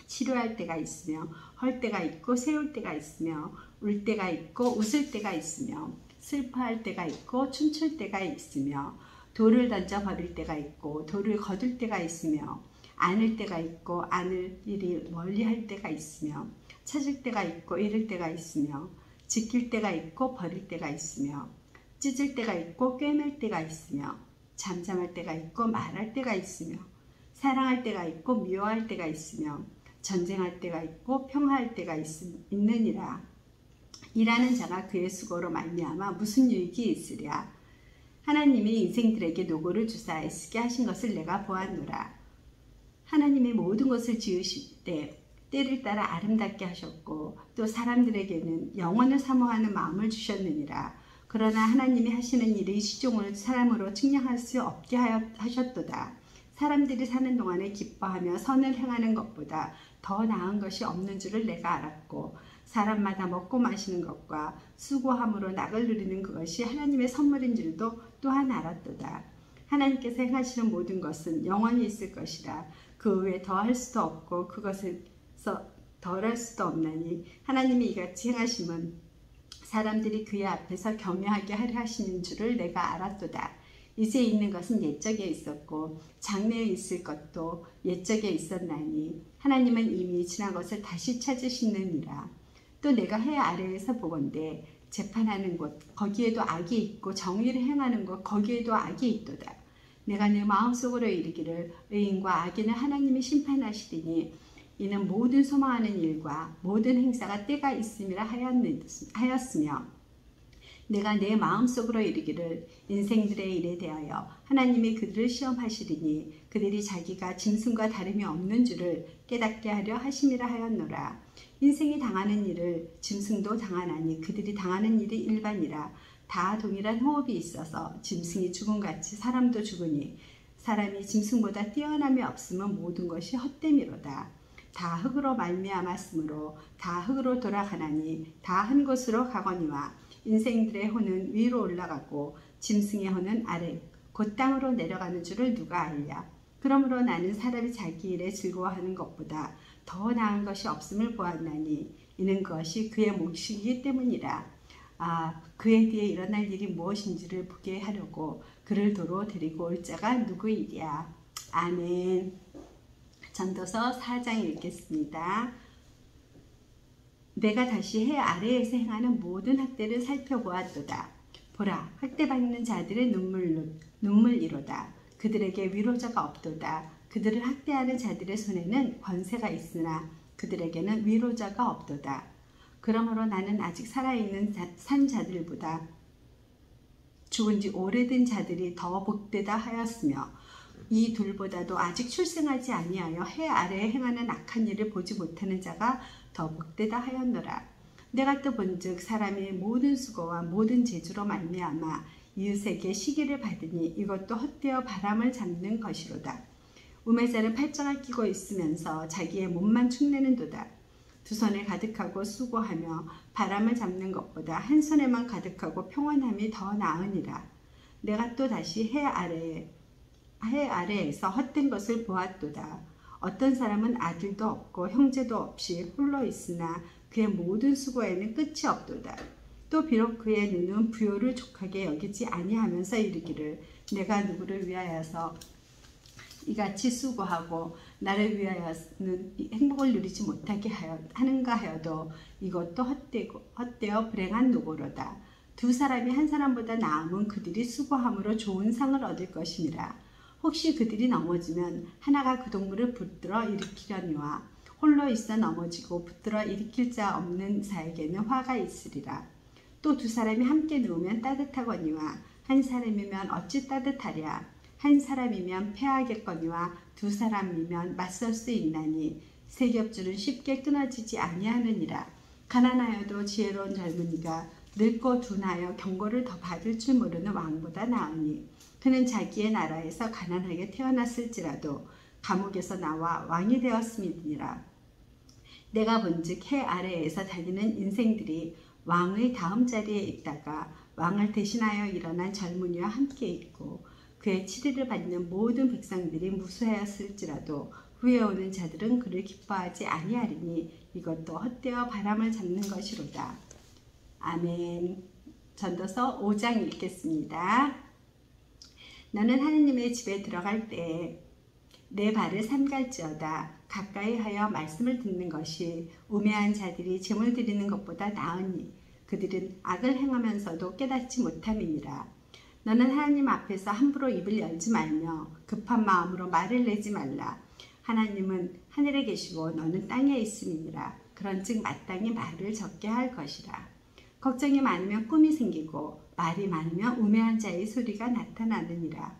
치료할 때가 있으며 헐 때가 있고 세울 때가 있으며 울 때가 있고 웃을 때가 있으며 슬퍼할 때가 있고 춤출 때가 있으며 돌을 던져 버릴 때가 있고 돌을 거둘 때가 있으며 안을 때가 있고 안을 일이 멀리할 때가 있으며 찾을 때가 있고 잃을 때가 있으며 지킬 때가 있고 버릴 때가 있으며 찢을 때가 있고 꿰맬 때가 있으며 잠잠할 때가 있고 말할 때가 있으며 사랑할 때가 있고 미워할 때가 있으며 전쟁할 때가 있고 평화할 때가 있느니라. 일하는 자가 그의 수고로 말미암아 무슨 유익이 있으랴. 하나님이 인생들에게 노고를 주사 애쓰게 하신 것을 내가 보았노라. 하나님의 모든 것을 지으실 때 때를 따라 아름답게 하셨고 또 사람들에게는 영원을 사모하는 마음을 주셨느니라. 그러나 하나님이 하시는 일의 시종을 사람으로 측량할 수 없게 하셨도다. 사람들이 사는 동안에 기뻐하며 선을 행하는 것보다 더 나은 것이 없는 줄을 내가 알았고 사람마다 먹고 마시는 것과 수고함으로 낙을 누리는 그것이 하나님의 선물인 줄도 또한 알았도다. 하나님께서 행하시는 모든 것은 영원히 있을 것이라. 그 외에 더할 수도 없고 그것에서 덜할 수도 없나니 하나님이 이같이 행하심은 사람들이 그의 앞에서 경외하게 하려 하시는 줄을 내가 알았도다. 이제 있는 것은 옛적에 있었고 장래에 있을 것도 옛적에 있었나니 하나님은 이미 지난 것을 다시 찾으시느니라. 또 내가 해 아래에서 보건대 재판하는 곳 거기에도 악이 있고 정의를 행하는 곳 거기에도 악이 있도다. 내가 내 마음속으로 이르기를 의인과 악인을 하나님이 심판하시리니 이는 모든 소망하는 일과 모든 행사가 때가 있음이라 하였으며 내가 내 마음속으로 이르기를 인생들의 일에 대하여 하나님이 그들을 시험하시리니 그들이 자기가 짐승과 다름이 없는 줄을 깨닫게 하려 하심이라 하였노라. 인생이 당하는 일을 짐승도 당하나니 그들이 당하는 일이 일반이라. 다 동일한 호흡이 있어서 짐승이 죽음같이 사람도 죽으니 사람이 짐승보다 뛰어남이 없으면 모든 것이 헛됨이로다. 다 흙으로 말미암았으므로 다 흙으로 돌아가나니 다 한 곳으로 가거니와 인생들의 혼은 위로 올라가고 짐승의 혼은 아래 곧 땅으로 내려가는 줄을 누가 알랴. 그러므로 나는 사람이 자기 일에 즐거워하는 것보다 더 나은 것이 없음을 보았나니 이는 그것이 그의 몫이기 때문이라. 그에 대해 일어날 일이 무엇인지를 보게 하려고 그를 도로 데리고 올 자가 누구이랴. 아멘. 전도서 4장 읽겠습니다. 내가 다시 해 아래에서 행하는 모든 학대를 살펴보았도다. 보라, 학대받는 자들의 눈물이로다. 그들에게 위로자가 없도다. 그들을 학대하는 자들의 손에는 권세가 있으나 그들에게는 위로자가 없도다. 그러므로 나는 아직 살아있는 산 자들보다 죽은 지 오래된 자들이 더 복되다 하였으며 이 둘보다도 아직 출생하지 아니하여 해 아래에 행하는 악한 일을 보지 못하는 자가 더 복되다 하였노라. 내가 또 본즉 사람의 모든 수고와 모든 재주로 말미암아 이웃에게 시기를 받으니 이것도 헛되어 바람을 잡는 것이로다. 우매자는 팔짱을 끼고 있으면서 자기의 몸만 축내는도다. 두 손에 가득하고 수고하며 바람을 잡는 것보다 한 손에만 가득하고 평안함이 더 나으니라. 내가 또 다시 해 아래에서 헛된 것을 보았도다. 어떤 사람은 아들도 없고 형제도 없이 홀로 있으나 그의 모든 수고에는 끝이 없도다. 또 비록 그의 눈은 부요를 족하게 여기지 아니하면서 이르기를 내가 누구를 위하여서 이같이 수고하고 나를 위하여는 행복을 누리지 못하게 하는가 하여도 이것도 헛되어 불행한 노고로다. 두 사람이 한 사람보다 나음은 그들이 수고함으로 좋은 상을 얻을 것이니라. 혹시 그들이 넘어지면 하나가 그 동물을 붙들어 일으키려니와 홀로 있어 넘어지고 붙들어 일으킬 자 없는 자에게는 화가 있으리라. 또 두 사람이 함께 누우면 따뜻하거니와 한 사람이면 어찌 따뜻하랴. 한 사람이면 패하겠거니와 두 사람이면 맞설 수 있나니 세 겹줄은 쉽게 끊어지지 아니하느니라. 가난하여도 지혜로운 젊은이가 늙고 둔하여 경고를 더 받을 줄 모르는 왕보다 나으니 그는 자기의 나라에서 가난하게 태어났을지라도 감옥에서 나와 왕이 되었음이니라. 내가 본즉 해 아래에서 다니는 인생들이 왕의 다음 자리에 있다가 왕을 대신하여 일어난 젊은이와 함께 있고 그의 치리를 받는 모든 백성들이 무수하였을지라도 후에 오는 자들은 그를 기뻐하지 아니하리니 이것도 헛되어 바람을 잡는 것이로다. 아멘. 전도서 5장 읽겠습니다. 너는 하느님의 집에 들어갈 때에 내 발을 삼갈지어다. 가까이 하여 말씀을 듣는 것이 우매한 자들이 제물 드리는 것보다 나으니 그들은 악을 행하면서도 깨닫지 못함이니라. 너는 하나님 앞에서 함부로 입을 열지 말며 급한 마음으로 말을 내지 말라. 하나님은 하늘에 계시고 너는 땅에 있음이니라. 그런즉 마땅히 말을 적게 할 것이라. 걱정이 많으면 꿈이 생기고 말이 많으면 우매한 자의 소리가 나타나느니라.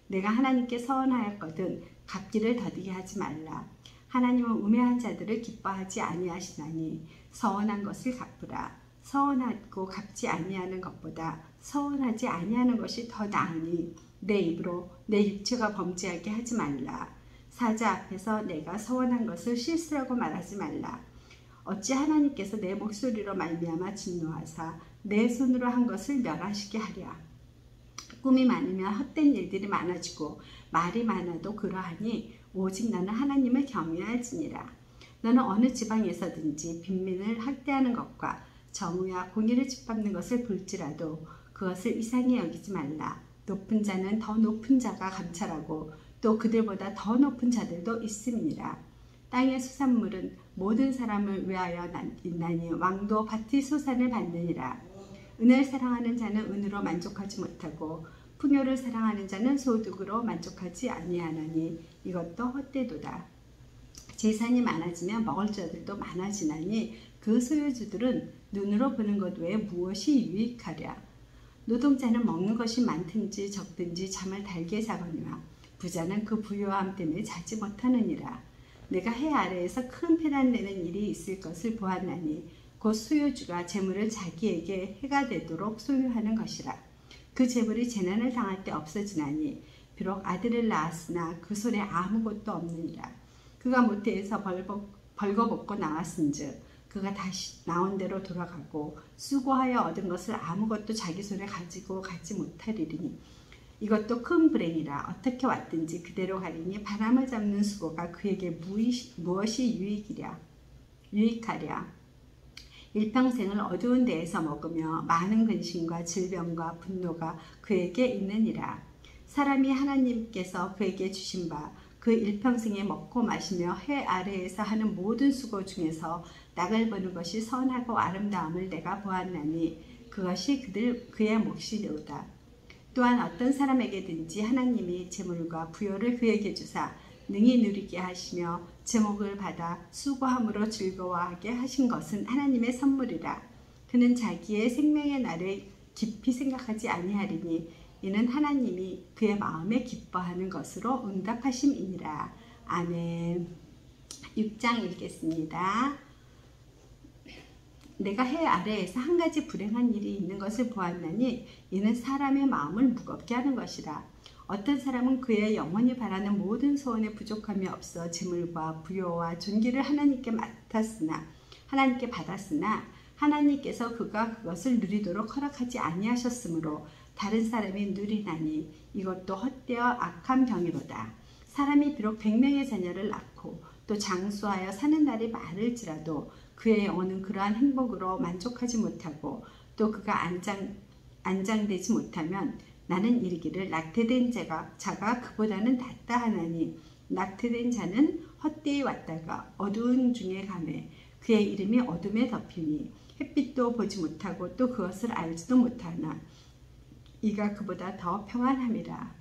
내가 하나님께 서원하였거든 갚기를 더디게 하지 말라. 하나님은 우매한 자들을 기뻐하지 아니하시나니 서원한 것을 갚으라. 서원하고 갚지 아니하는 것보다 서원하지 아니하는 것이 더 나으니 내 입으로 내 육체가 범죄하게 하지 말라. 사자 앞에서 내가 서원한 것을 실수라고 말하지 말라. 어찌 하나님께서 내 목소리로 말미암아 진노하사 내 손으로 한 것을 멸하시게 하랴. 꿈이 많으면 헛된 일들이 많아지고 말이 많아도 그러하니 오직 나는 하나님을 경외할지니라. 너는 어느 지방에서든지 빈민을 학대하는 것과 정의와 공의를 짓밟는 것을 볼지라도 그것을 이상히 여기지 말라. 높은 자는 더 높은 자가 감찰하고 또 그들보다 더 높은 자들도 있음이니라. 땅의 수산물은 모든 사람을 위하여 있나니 왕도 밭의 소산을 받느니라. 은을 사랑하는 자는 은으로 만족하지 못하고 풍요를 사랑하는 자는 소득으로 만족하지 아니하나니 이것도 헛되도다. 재산이 많아지면 먹을 자들도 많아지나니 그 소유주들은 눈으로 보는 것 외에 무엇이 유익하랴. 노동자는 먹는 것이 많든지 적든지 잠을 달게 자거니와 부자는 그 부요함 때문에 자지 못하느니라. 내가 해 아래에서 큰 패란 내는 일이 있을 것을 보았나니 곧 소유주가 재물을 자기에게 해가 되도록 소유하는 것이라. 그 재물이 재난을 당할 때 없어지나니 비록 아들을 낳았으나 그 손에 아무것도 없느니라. 그가 모태에서 벌거벗고 나왔은즉 그가 다시 나온 대로 돌아가고 수고하여 얻은 것을 아무것도 자기 손에 가지고 가지 못하리니 이것도 큰 불행이라. 어떻게 왔든지 그대로 가리니 바람을 잡는 수고가 그에게 무엇이 유익하랴. 일평생을 어두운 데에서 먹으며 많은 근심과 질병과 분노가 그에게 있느니라. 사람이 하나님께서 그에게 주신 바 그 일평생에 먹고 마시며 해 아래에서 하는 모든 수고 중에서 낙을 보는 것이 선하고 아름다움을 내가 보았나니 그것이 그의 몫이로다. 또한 어떤 사람에게든지 하나님이 재물과 부요를 그에게 주사 능히 누리게 하시며 제목을 받아 수고함으로 즐거워하게 하신 것은 하나님의 선물이라. 그는 자기의 생명의 날을 깊이 생각하지 아니하리니 이는 하나님이 그의 마음에 기뻐하는 것으로 응답하심이니라. 아멘. 6장 읽겠습니다. 내가 해 아래에서 한 가지 불행한 일이 있는 것을 보았나니 이는 사람의 마음을 무겁게 하는 것이라. 어떤 사람은 그의 영원히 바라는 모든 소원에 부족함이 없어 재물과 부요와 존귀를 하나님께 받았으나 하나님께서 그가 그것을 누리도록 허락하지 아니하셨으므로 다른 사람이 누리나니 이것도 헛되어 악한 병이로다. 사람이 비록 100명의 자녀를 낳고 또 장수하여 사는 날이 많을지라도 그의 영혼은 그러한 행복으로 만족하지 못하고 또 그가 안장되지 못하면 나는 이르기를 낙태된 자가 그보다는 낫다 하나니 낙태된 자는 헛되이 왔다가 어두운 중에 가매 그의 이름이 어둠에 덮이니 햇빛도 보지 못하고 또 그것을 알지도 못하나 이가 그보다 더 평안함이라.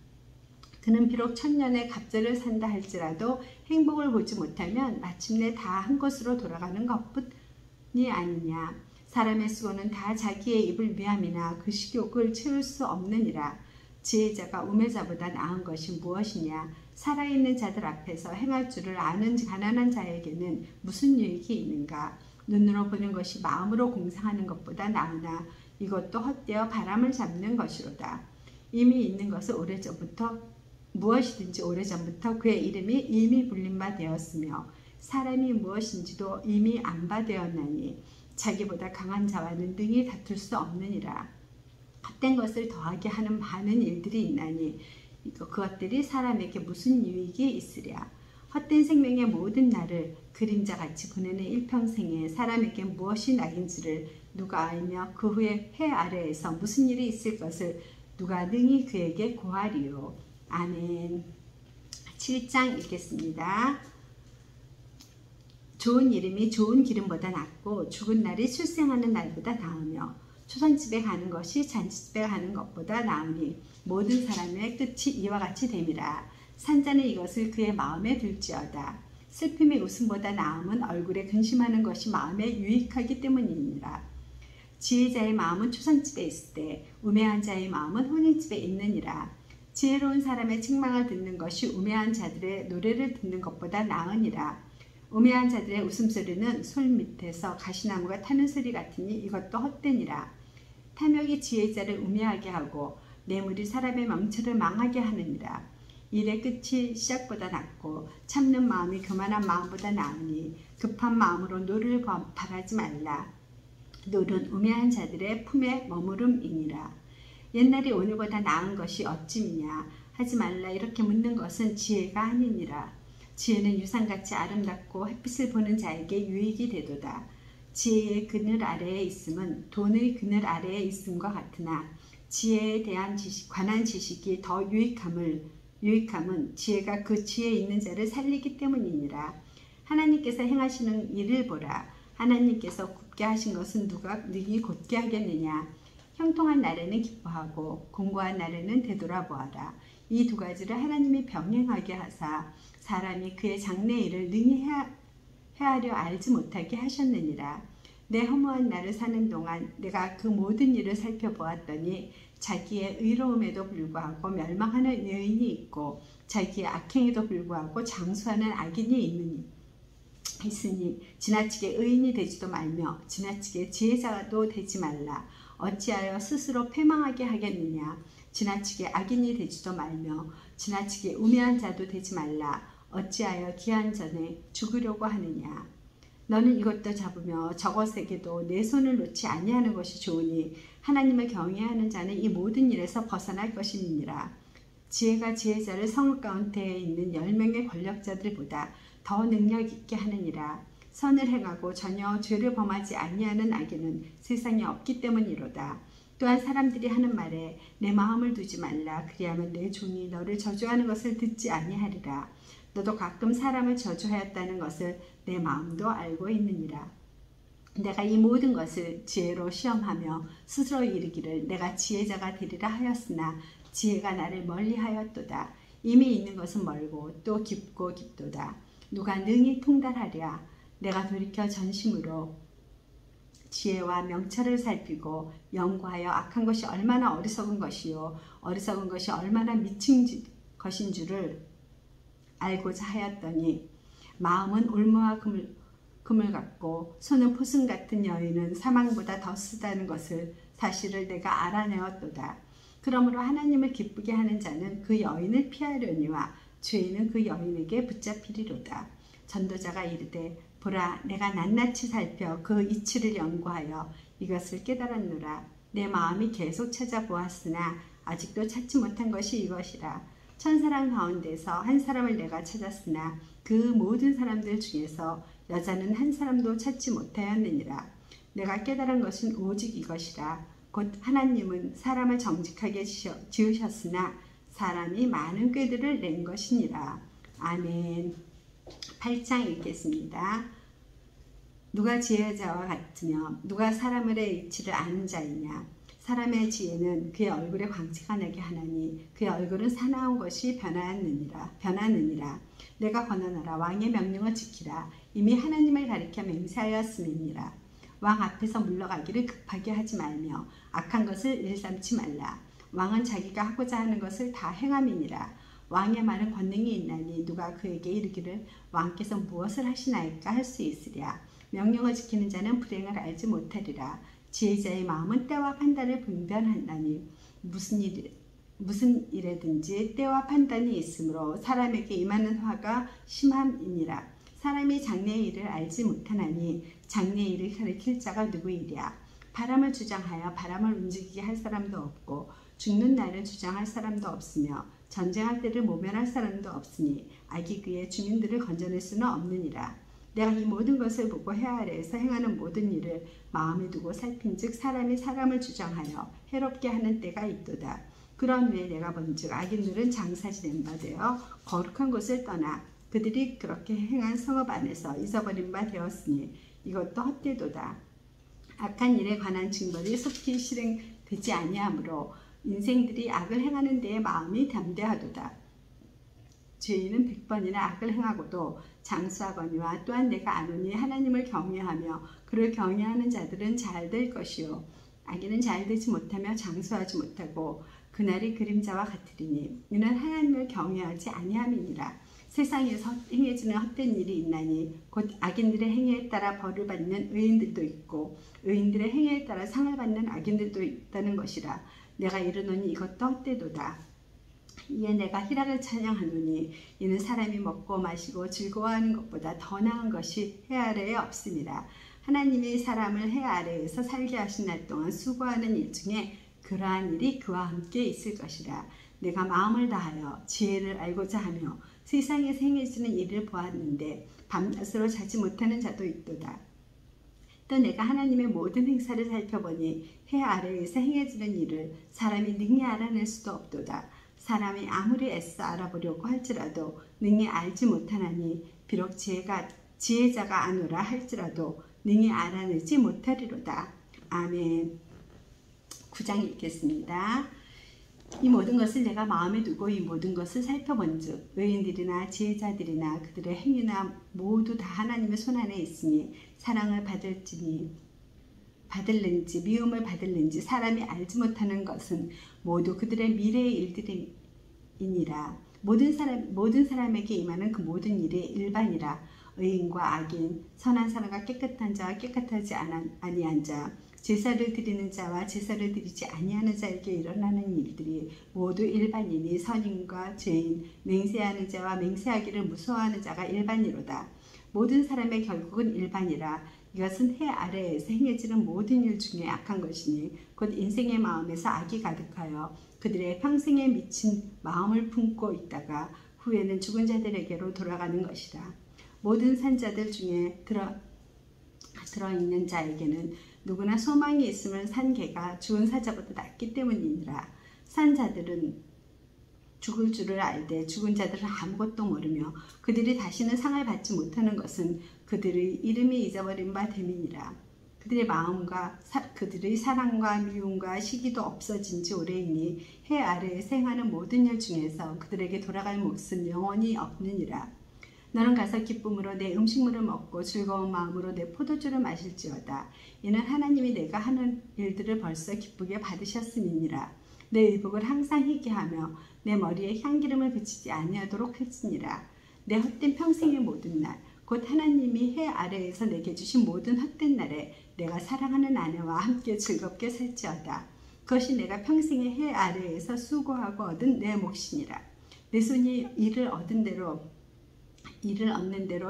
그는 비록 1000년의 갑절을 산다 할지라도 행복을 보지 못하면 마침내 다 한 곳으로 돌아가는 것뿐이 아니냐. 사람의 수고는 다 자기의 입을 위함이나 그 식욕을 채울 수 없느니라. 지혜자가 우매자보다 나은 것이 무엇이냐. 살아있는 자들 앞에서 행할 줄을 아는 가난한 자에게는 무슨 유익이 있는가. 눈으로 보는 것이 마음으로 공상하는 것보다 나으나 이것도 헛되어 바람을 잡는 것이로다. 이미 있는 것은 무엇이든지 오래전부터 그의 이름이 이미 불린 바 되었으며 사람이 무엇인지도 이미 안 바 되었나니 자기보다 강한 자와는 능히 다툴 수 없느니라. 헛된 것을 더하게 하는 많은 일들이 있나니 그것들이 사람에게 무슨 유익이 있으랴. 헛된 생명의 모든 날을 그림자같이 보내는 일평생에 사람에게 무엇이 낙인지를 누가 알며 그 후에 해 아래에서 무슨 일이 있을 것을 누가 능히 그에게 고하리요. 아멘. 7장 읽겠습니다. 좋은 이름이 좋은 기름보다 낫고 죽은 날이 출생하는 날보다 나으며 초상집에 가는 것이 잔치집에 가는 것보다 나으니 모든 사람의 끝이 이와 같이 됨이라. 산자는 이것을 그의 마음에 둘지어다. 슬픔이 웃음보다 나음은 얼굴에 근심하는 것이 마음에 유익하기 때문이니라. 지혜자의 마음은 초상집에 있을 때 우매한 자의 마음은 혼인집에 있느니라. 지혜로운 사람의 책망을 듣는 것이 우매한 자들의 노래를 듣는 것보다 나으니라. 우매한 자들의 웃음소리는 솔 밑에서 가시나무가 타는 소리 같으니 이것도 헛되니라. 탐욕이 지혜자를 우매하게 하고 뇌물이 사람의 명철을 망하게 하느니라. 일의 끝이 시작보다 낫고 참는 마음이 교만한 마음보다 나으니 급한 마음으로 노를 바라지 말라. 노는 우매한 자들의 품에 머무름이니라. 옛날이 오늘보다 나은 것이 어찌미냐 하지 말라. 이렇게 묻는 것은 지혜가 아니니라. 지혜는 유산같이 아름답고 햇빛을 보는 자에게 유익이 되도다. 지혜의 그늘 아래에 있음은 돈의 그늘 아래에 있음과 같으나 지혜에 대한 관한 지식이 더 유익함은 지혜가 그 지혜에 있는 자를 살리기 때문이니라. 하나님께서 행하시는 일을 보라. 하나님께서 굳게 하신 것은 누가 능히 곧게 하겠느냐. 형통한 날에는 기뻐하고 공고한 날에는 되돌아보아라. 이 두 가지를 하나님이 병행하게 하사 사람이 그의 장래 일을 능히 헤아려 알지 못하게 하셨느니라. 내 허무한 날을 사는 동안 내가 그 모든 일을 살펴보았더니 자기의 의로움에도 불구하고 멸망하는 의인이 있고 자기의 악행에도 불구하고 장수하는 악인이 있으니 지나치게 의인이 되지도 말며 지나치게 지혜자도 되지 말라. 어찌하여 스스로 패망하게 하겠느냐. 지나치게 악인이 되지도 말며 지나치게 우매한 자도 되지 말라. 어찌하여 기한 전에 죽으려고 하느냐. 너는 이것도 잡으며 저것에게도 내 손을 놓지 아니하는 것이 좋으니 하나님을 경외하는 자는 이 모든 일에서 벗어날 것임이니라. 지혜가 지혜자를 성읍 가운데에 있는 10명의 권력자들보다 더 능력 있게 하느니라. 선을 행하고 전혀 죄를 범하지 아니하는 악인은 세상에 없기 때문이로다. 또한 사람들이 하는 말에 내 마음을 두지 말라. 그리하면 내 종이 너를 저주하는 것을 듣지 아니하리라. 너도 가끔 사람을 저주하였다는 것을 내 마음도 알고 있느니라. 내가 이 모든 것을 지혜로 시험하며 스스로 이르기를 내가 지혜자가 되리라 하였으나 지혜가 나를 멀리하였도다. 이미 있는 것은 멀고 또 깊고 깊도다. 누가 능히 통달하랴. 내가 돌이켜 전심으로 지혜와 명철을 살피고 연구하여 악한 것이 얼마나 어리석은 것이요 어리석은 것이 얼마나 미친 것인 줄을 알고자 하였더니 마음은 올무와 금을 같고 손은 포승 같은 여인은 사망보다 더 쓰다는 것을 사실을 내가 알아내었도다. 그러므로 하나님을 기쁘게 하는 자는 그 여인을 피하려니와 죄인은 그 여인에게 붙잡히리로다. 전도자가 이르되 보라 내가 낱낱이 살펴 그 이치를 연구하여 이것을 깨달았노라. 내 마음이 계속 찾아보았으나 아직도 찾지 못한 것이 이것이라. 천사람 가운데서 한 사람을 내가 찾았으나 그 모든 사람들 중에서 여자는 한 사람도 찾지 못하였느니라. 내가 깨달은 것은 오직 이것이라. 곧 하나님은 사람을 정직하게 지으셨으나 사람이 많은 꾀들을 낸 것이니라. 아멘. 8장 읽겠습니다. 누가 지혜자와 같으며 누가 사람의 이치를 아는 자이냐. 사람의 지혜는 그의 얼굴에 광채가 나게 하나니 그의 얼굴은 사나운 것이 변하느니라. 내가 권하노라. 왕의 명령을 지키라. 이미 하나님을 가리켜 맹세하였음이니라. 왕 앞에서 물러가기를 급하게 하지 말며 악한 것을 일삼지 말라. 왕은 자기가 하고자 하는 것을 다 행함이니라. 왕의 말은 권능이 있나니 누가 그에게 이르기를 왕께서 무엇을 하시나이까 할 수 있으랴. 명령을 지키는 자는 불행을 알지 못하리라. 지혜자의 마음은 때와 판단을 분별한다니 무슨 일에든지 때와 판단이 있으므로 사람에게 임하는 화가 심함이니라. 사람이 장래의 일을 알지 못하나니 장래의 일을 가리킬 자가 누구이랴. 바람을 주장하여 바람을 움직이게 할 사람도 없고 죽는 날을 주장할 사람도 없으며 전쟁할 때를 모면할 사람도 없으니 악이 그의 주민들을 건져낼 수는 없느니라. 내가 이 모든 것을 보고 해 아래에서 행하는 모든 일을 마음에 두고 살핀즉 사람이 사람을 주장하여 해롭게 하는 때가 있도다. 그런 후에 내가 본즉 악인들은 장사지낸 바 되어 거룩한 곳을 떠나 그들이 그렇게 행한 성읍 안에서 잊어버린 바 되었으니 이것도 헛되도다. 악한 일에 관한 징벌이 속히 실행되지 아니하므로 인생들이 악을 행하는 데에 마음이 담대하도다. 죄인은 100번이나 악을 행하고도 장수하거니와 또한 내가 아노니 하나님을 경외하며 그를 경외하는 자들은 잘 될 것이요 악인은 잘 되지 못하며 장수하지 못하고 그날이 그림자와 같으리니 이는 하나님을 경외하지 아니함이니라. 세상에서 행해지는 헛된 일이 있나니 곧 악인들의 행위에 따라 벌을 받는 의인들도 있고 의인들의 행위에 따라 상을 받는 악인들도 있다는 것이라. 내가 이르노니 이것도 헛되도다. 이에 내가 희락을 찬양하노니 이는 사람이 먹고 마시고 즐거워하는 것보다 더 나은 것이 해 아래에 없으니라. 하나님이 사람을 해 아래에서 살게 하신 날 동안 수고하는 일 중에 그러한 일이 그와 함께 있을 것이라. 내가 마음을 다하여 지혜를 알고자 하며 세상에서 행해지는 일을 보았는데 밤낮으로 자지 못하는 자도 있도다. 또 내가 하나님의 모든 행사를 살펴보니 해 아래에서 행해지는 일을 사람이 능히 알아낼 수도 없도다. 사람이 아무리 애써 알아보려고 할지라도 능히 알지 못하나니 비록 지혜자가 아노라 할지라도 능히 알아내지 못하리로다. 아멘. 9장 읽겠습니다. 이 모든 것을 내가 마음에 두고 이 모든 것을 살펴본즉 의인들이나 지혜자들이나 그들의 행위나 모두 다 하나님의 손안에 있으니 사랑을 받을는지 미움을 받을는지 사람이 알지 못하는 것은 모두 그들의 미래의 일들이니라. 모든 사람에게 임하는 그 모든 일이 일반이라. 의인과 악인, 선한 사람과 깨끗한 자와 깨끗하지 아니한 자, 제사를 드리는 자와 제사를 드리지 아니하는 자에게 일어나는 일들이 모두 일반이니 선인과 죄인, 맹세하는 자와 맹세하기를 무서워하는 자가 일반이로다. 모든 사람의 결국은 일반이라. 이것은 해 아래에서 행해지는 모든 일 중에 악한 것이니 곧 인생의 마음에서 악이 가득하여 그들의 평생에 미친 마음을 품고 있다가 후에는 죽은 자들에게로 돌아가는 것이라. 모든 산자들 중에 들어있는 자에게는 누구나 소망이 있으면 산 개가 죽은 사자보다 낫기 때문이니라. 산 자들은 죽을 줄을 알되 죽은 자들은 아무것도 모르며 그들이 다시는 상을 받지 못하는 것은 그들의 이름이 잊어버린 바 됨이니라. 그들의 사랑과 미움과 시기도 없어진 지 오래이니 해 아래에 생하는 모든 일 중에서 그들에게 돌아갈 몫은 영원히 없느니라. 너는 가서 기쁨으로 내 음식물을 먹고 즐거운 마음으로 내 포도주를 마실지어다. 이는 하나님이 내가 하는 일들을 벌써 기쁘게 받으셨음이니라. 내 의복을 항상 희게 하며 내 머리에 향기름을 그치지 아니하도록 할지니라. 내 헛된 평생의 모든 날 곧 하나님이 해 아래에서 내게 주신 모든 헛된 날에 내가 사랑하는 아내와 함께 즐겁게 살지어다. 그것이 내가 평생의 해 아래에서 수고하고 얻은 내 몫이니라. 내 손이 이를 얻는 대로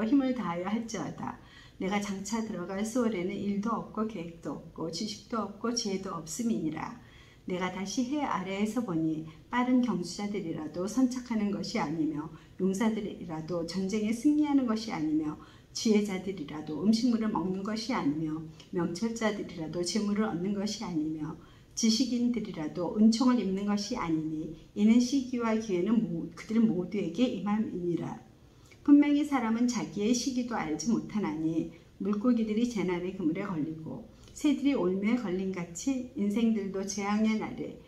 힘을 다하여 할지어다. 내가 장차 들어갈 수월에는 일도 없고 계획도 없고 지식도 없고 지혜도 없음이니라. 내가 다시 해 아래에서 보니 빠른 경주자들이라도 선착하는 것이 아니며 용사들이라도 전쟁에 승리하는 것이 아니며 지혜자들이라도 음식물을 먹는 것이 아니며 명철자들이라도 재물을 얻는 것이 아니며 지식인들이라도 은총을 입는 것이 아니니 이는 시기와 기회는 그들 모두에게 임함이니라. 분명히 사람은 자기의 시기도 알지 못하나니 물고기들이 재난의 그물에 걸리고 새들이 올매에 걸림같이 인생들도 재앙의 날에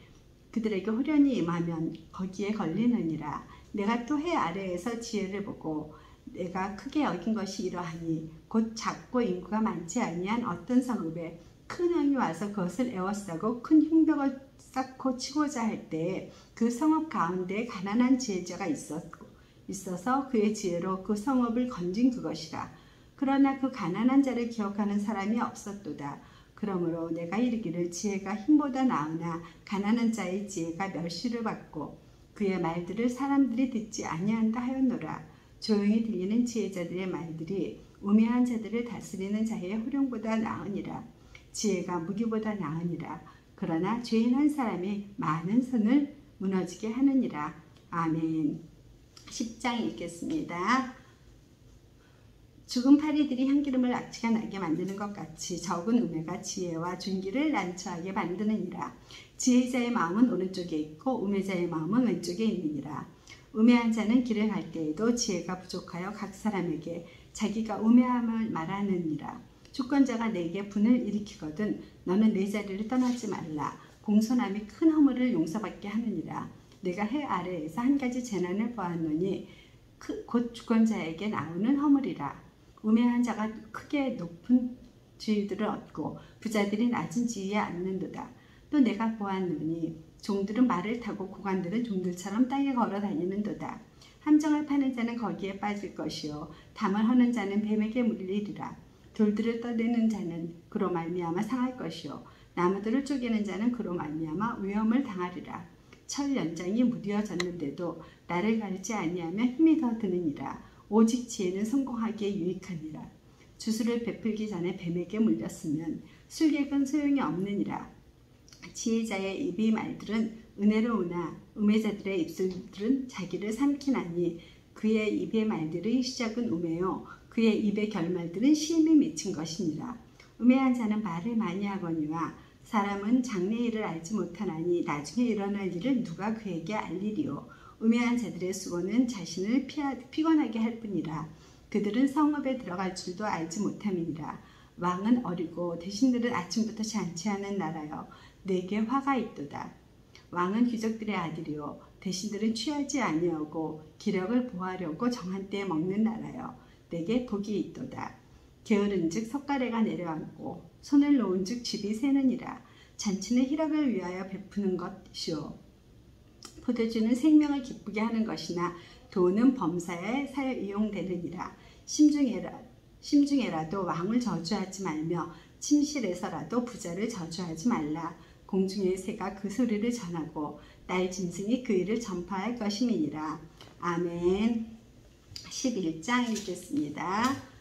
그들에게 호련히 임하면 거기에 걸리느니라. 내가 또 해 아래에서 지혜를 보고 내가 크게 여긴 것이 이러하니 곧 작고 인구가 많지 아니한 어떤 성읍에 큰 왕이 와서 그것을 에워싸고 큰 흉벽을 쌓고 치고자 할 때에 그 성읍 가운데 가난한 지혜자가 있어서 그의 지혜로 그 성읍을 건진 그것이라. 그러나 그 가난한 자를 기억하는 사람이 없었도다. 그러므로 내가 이르기를 지혜가 힘보다 나으나 가난한 자의 지혜가 멸시를 받고 그의 말들을 사람들이 듣지 아니한다 하였노라. 조용히 들리는 지혜자들의 말들이 우매한 자들을 다스리는 자의 호령보다 나으니라. 지혜가 무기보다 나으니라. 그러나 죄인 한 사람이 많은 선을 무너지게 하느니라. 아멘. 10장 읽겠습니다. 죽은 파리들이 향기름을 악취가 나게 만드는 것 같이 적은 우매가 지혜와 존귀를 난처하게 만드느니라. 지혜자의 마음은 오른쪽에 있고 우매자의 마음은 왼쪽에 있느니라. 우매한 자는 길을 갈 때에도 지혜가 부족하여 각 사람에게 자기가 우매함을 말하느니라. 주권자가 내게 분을 일으키거든 너는 내 자리를 떠나지 말라. 공손함이 큰 허물을 용서받게 하느니라. 내가 해 아래에서 한 가지 재난을 보았노니 곧 주권자에게 나오는 허물이라. 우매한 자가 크게 높은 지위들을 얻고 부자들이 낮은 지위에 앉는도다. 또 내가 보았노니 종들은 말을 타고 고관들은 종들처럼 땅에 걸어 다니는도다. 함정을 파는 자는 거기에 빠질 것이요 담을 허는 자는 뱀에게 물리리라. 돌들을 떠내는 자는 그로 말미암아 상할 것이요 나무들을 쪼개는 자는 그로 말미암아 위험을 당하리라. 철 연장이 무뎌졌는데도 나를 가르지 아니하면 힘이 더 드느니라. 오직 지혜는 성공하기에 유익하니라. 주술을 베풀기 전에 뱀에게 물렸으면 술객은 소용이 없느니라. 지혜자의 입의 말들은 은혜로우나 우매자들의 입술들은 자기를 삼키나니 그의 입의 말들의 시작은 우매요 그의 입의 결말들은 시임에 미친 것이니라. 우매한 자는 말을 많이 하거니와 사람은 장래의 일을 알지 못하나니 나중에 일어날 일을 누가 그에게 알리리요. 우매한 자들의 수고는 자신을 피곤하게 할 뿐이라. 그들은 성읍에 들어갈 줄도 알지 못함이니라. 왕은 어리고 대신들은 아침부터 잔치하는 나라여 내게 화가 있도다. 왕은 귀족들의 아들이요 대신들은 취하지 아니하고 기력을 보하려고 정한 때에 먹는 나라여 내게 복이 있도다. 게으른즉 석가래가 내려앉고 손을 놓은즉 집이 새느니라. 잔치는 희락을 위하여 베푸는 것이요 포도주는 생명을 기쁘게 하는 것이나 돈은 범사에 사여 이용되느니라. 심중에라도 왕을 저주하지 말며 침실에서라도 부자를 저주하지 말라. 공중의 새가 그 소리를 전하고 날 짐승이 그 일을 전파할 것임이니라. 아멘. 11장 읽겠습니다.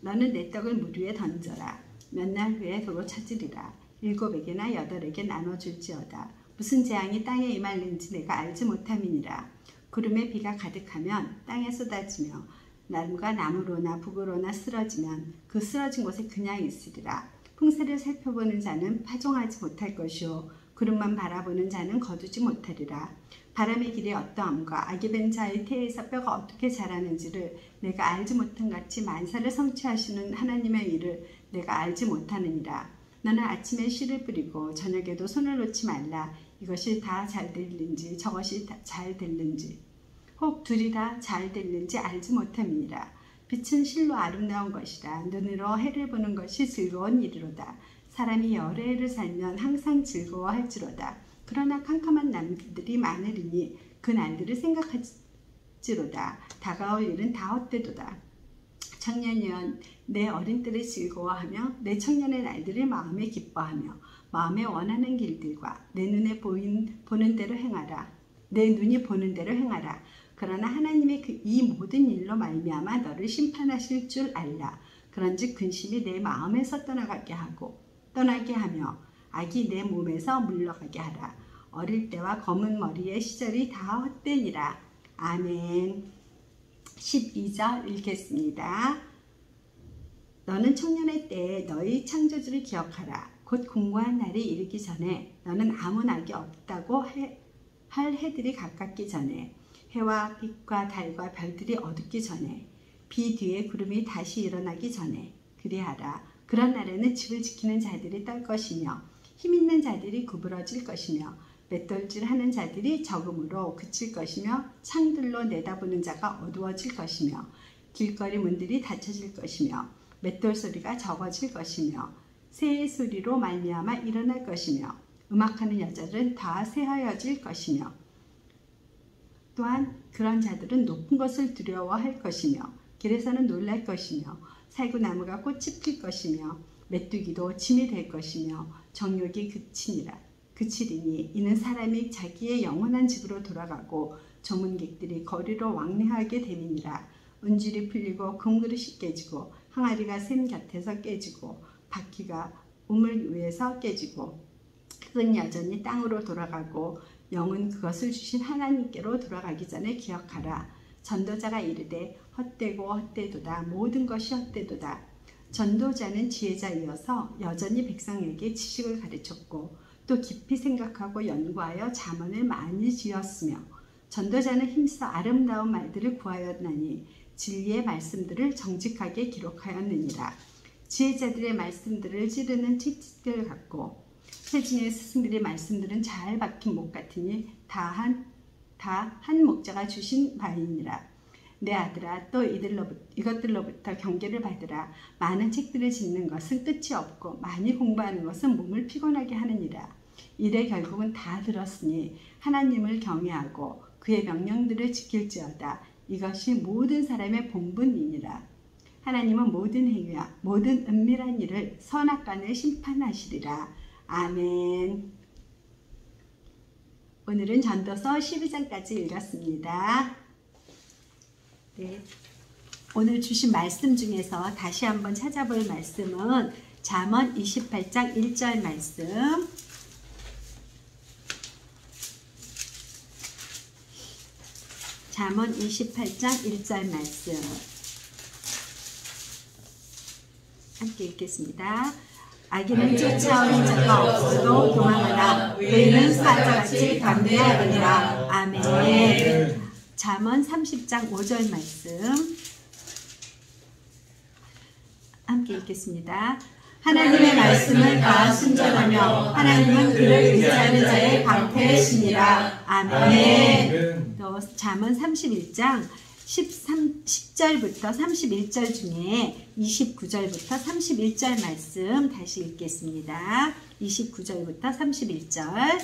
너는 내 떡을 물 위에 던져라. 몇 날 후에 도로 찾으리라. 7에게나 8에게 나눠줄지어다. 무슨 재앙이 땅에 임할는지 내가 알지 못함이니라. 구름에 비가 가득하면 땅에 쏟아지며 나무가 나무로나 북으로나 쓰러지면 그 쓰러진 곳에 그냥 있으리라. 풍세를 살펴보는 자는 파종하지 못할 것이요 구름만 바라보는 자는 거두지 못하리라. 바람의 길이 어떠함과 악이 된 자의 태에서 뼈가 어떻게 자라는지를 내가 알지 못한 같이 만사를 성취하시는 하나님의 일을 내가 알지 못하느니라. 너는 아침에 씨를 뿌리고 저녁에도 손을 놓지 말라. 이것이 다 잘 될는지 저것이 잘 될는지 혹 둘이 다 잘 될는지 알지 못함이니라. 빛은 실로 아름다운 것이라. 눈으로 해를 보는 것이 즐거운 일이로다. 사람이 여러 해를 살면 항상 즐거워할지로다. 그러나 캄캄한 날들이 많으리니 그 날들을 생각할지로다. 다가올 일은 다 헛되도다. 청년이여 내 어린 때를 즐거워하며 내 청년의 날들을 마음에 기뻐하며 마음에 원하는 길들과 내 눈에 보는 대로 행하라. 내 눈이 보는 대로 행하라. 그러나 하나님의 이 모든 일로 말미암아 너를 심판하실 줄 알라. 그런즉 근심이 내 마음에서 떠나게 하며 악이 내 몸에서 물러가게 하라. 어릴 때와 검은 머리의 시절이 다 헛되니라. 아멘. 12절 읽겠습니다. 너는 청년의 때에 너희 창조주를 기억하라. 곧 공고한 날이 이르기 전에 너는 아무 낙이 없다고 할 해들이 가깝기 전에 해와 빛과 달과 별들이 어둡기 전에 비 뒤에 구름이 다시 일어나기 전에 그리하라. 그런 날에는 집을 지키는 자들이 떨 것이며 힘있는 자들이 구부러질 것이며 맷돌질하는 자들이 적음으로 그칠 것이며 창들로 내다보는 자가 어두워질 것이며 길거리 문들이 닫혀질 것이며 맷돌 소리가 적어질 것이며 새의 소리로 말미암아 일어날 것이며 음악하는 여자들은 다 새하여질 것이며 또한 그런 자들은 높은 것을 두려워할 것이며 길에서는 놀랄 것이며 살구나무가 꽃이 필 것이며 메뚜기도 짐이 될 것이며 정욕이 그치리니 이는 사람이 자기의 영원한 집으로 돌아가고 조문객들이 거리로 왕래하게 됨이니라. 은줄이 풀리고 금그릇이 깨지고 항아리가 샘 곁에서 깨지고 바퀴가 우물 위에서 깨지고 흙은 여전히 땅으로 돌아가고 영은 그것을 주신 하나님께로 돌아가기 전에 기억하라. 전도자가 이르되 헛되고 헛되도다. 모든 것이 헛되도다. 전도자는 지혜자이어서 여전히 백성에게 지식을 가르쳤고 또 깊이 생각하고 연구하여 잠언을 많이 지었으며 전도자는 힘써 아름다운 말들을 구하였나니 진리의 말씀들을 정직하게 기록하였느니라. 지혜자들의 말씀들을 찌르는 책찍을 갖고 세중의 스승들의 말씀들은 잘 박힌 목 같으니 다 한 목자가 주신 바이니라. 내 아들아 또 이것들로부터 경계를 받으라. 많은 책들을 짓는 것은 끝이 없고 많이 공부하는 것은 몸을 피곤하게 하느니라. 일의 결국은 다 들었으니 하나님을 경외하고 그의 명령들을 지킬지어다. 이것이 모든 사람의 본분이니라. 하나님은 모든 행위와 모든 은밀한 일을 선악간을 심판하시리라. 아멘. 오늘은 전도서 12장까지 읽었습니다. 네. 오늘 주신 말씀 중에서 다시 한번 찾아볼 말씀은 잠언 28장 1절 말씀. 잠언 28장 1절 말씀. 함께 읽겠습니다. 악인은 쫓아오는 자가 없어도 도망하나 의인은 사자같이 담대하리라. 아멘. 잠언 30장 5절 말씀 함께 읽겠습니다. 하나님의 말씀은 다 순전하며 하나님은 그를 의지하는 자의 방패의 신이라. 아멘. 또 잠언 31장 10절부터 31절 중에 29절부터 31절 말씀 다시 읽겠습니다. 29절부터 31절.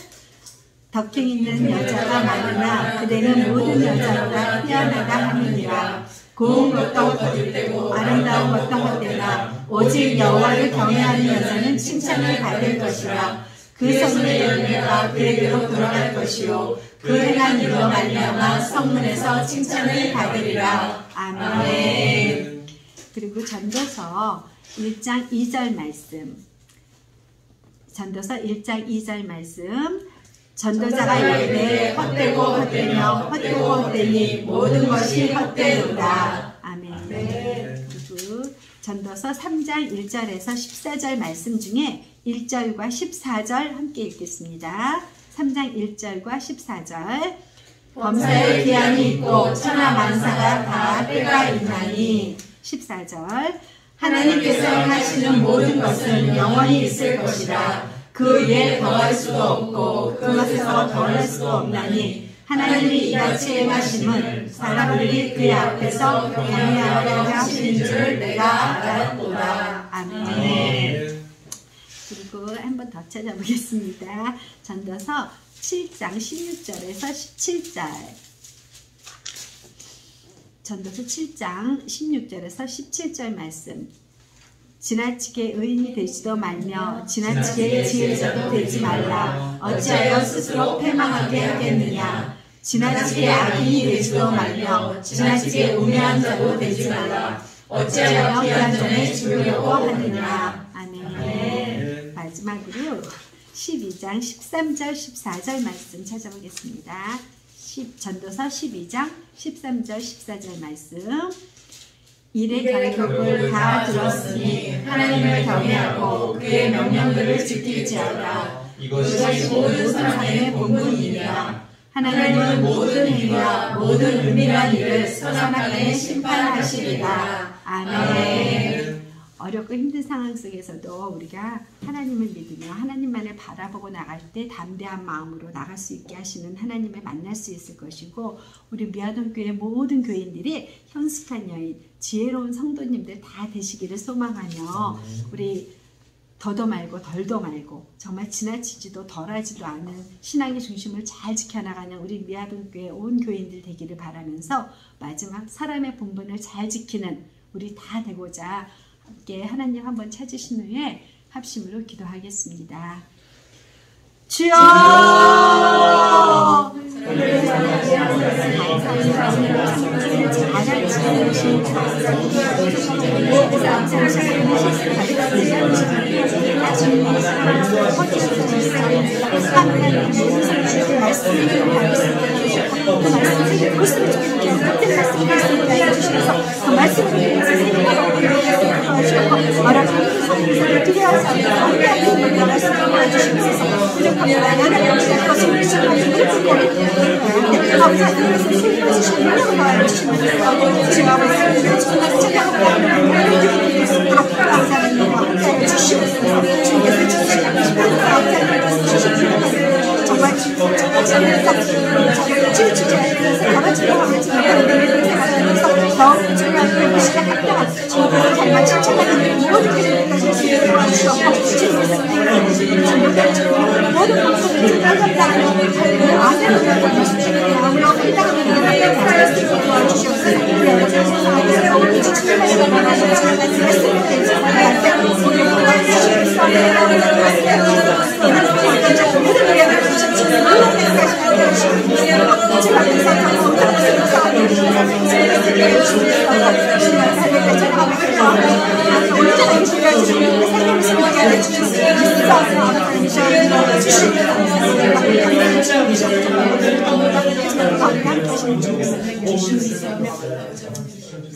덕행 있는 여자가 많으나 그대는 모든 여자보다 희한하다 하느니라. 고운 것도 헛되고 아름다운 것도 헛되나 오직 여호와를 경외하는 여자는 칭찬을 받을 것이라. 그 성의 열매가 그에게로 돌아갈 것이요 그 행한 일로 말미암아 성문에서 칭찬을 받으리라. 아멘. 그리고 전도서 1장 2절 말씀. 전도서 1장 2절 말씀. 전도자가 이르되 헛되고 헛되며 헛되고 헛되니 모든 것이 헛되도다. 아멘. 그리고 전도서 3장 1절에서 14절 말씀 중에 1절과 14절 함께 읽겠습니다. 3장 1절과 14절. 범사에 기한이 있고 천하 만사가 다 때가 있나니. 14절. 하나님께서 하시는 모든 것은 영원히 있을 것이라. 그 위에 더할 수도 없고 그것에서 덜할 수도 없나니 하나님이 이같이 행하심은 사람들이 그의 앞에서 경외하려 하시는 줄 내가 알았도다. 아멘. 그리고 한 번 더 찾아보겠습니다. 전도서 7장 16절에서 17절. 전도서 7장 16절에서 17절 말씀. 지나치게 의인이 되지도 말며 지나치게 지혜자도 되지 말라. 어찌하여 스스로 패망하게 하겠느냐. 지나치게 악인이 되지도 말며 지나치게 우매한 자도 되지 말라. 어찌하여 귀한 전에 죽으려고 하느냐. 아멘. 마지막으로 12장 13절 14절 말씀 찾아보겠습니다. 전도서 12장 13절 14절 말씀. 이의 결격을 다 들었으니 하나님을 경외하고 그의 명령들을 지킬지어다. 이것이 모든 사람의 본분이니라. 하나님은 모든 행위와 모든 은밀한 일을 선악간에 심판하시리라. 아멘. 어렵고 힘든 상황 속에서도 우리가 하나님을 믿으며 하나님만을 바라보고 나갈 때 담대한 마음으로 나갈 수 있게 하시는 하나님을 만날 수 있을 것이고, 우리 미아동 교회 모든 교인들이 현숙한 여인, 지혜로운 성도님들 다 되시기를 소망하며, 우리 더도 말고 덜도 말고 정말 지나치지도 덜하지도 않은 신앙의 중심을 잘 지켜나가는 우리 미아동 교회 온 교인들 되기를 바라면서, 마지막 사람의 본분을 잘 지키는 우리 다 되고자 함께 하나님 한번 찾으신 후에 합심으로 기도하겠습니다. 주여!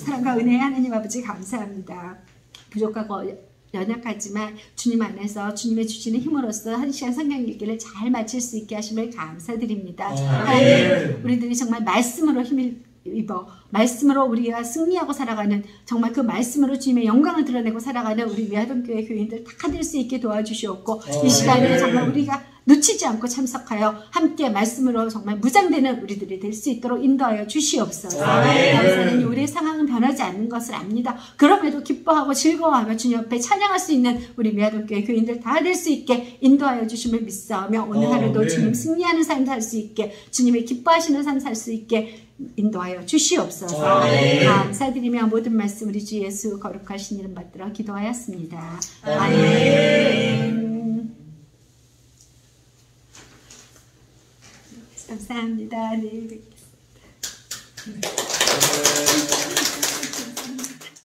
사랑과 은혜의 하나님 아버지 감사합니다. 부족하고 연약하지만 주님 안에서 주님의 주시는 힘으로써 한 시간 성경 읽기를 잘 마칠 수 있게 하심을 감사드립니다. 하나님, 우리들이 정말 말씀으로 힘을 입어 말씀으로 우리가 승리하고 살아가는, 정말 그 말씀으로 주님의 영광을 드러내고 살아가는 우리 미아동교회 교인들 다 될 수 있게 도와주시옵고, 이 시간에 정말 우리가 놓치지 않고 참석하여 함께 말씀으로 정말 무장되는 우리들이 될 수 있도록 인도하여 주시옵소서. 하나님, 우리의 상황은 변하지 않는 것을 압니다. 그럼에도 기뻐하고 즐거워하며 주님 앞에 찬양할 수 있는 우리 미아동교회 교인들 다 될 수 있게 인도하여 주심을 믿사오며, 오늘 하루도 주님 승리하는 삶 살 수 있게, 주님의 기뻐하시는 삶 살 수 있게 인도하여 주시옵소서. 감사드리며 모든 말씀 우리 주 예수 거룩하신 이름 받들어 기도하였습니다. 아멘. 감사합니다. 내일 뵙겠습니다.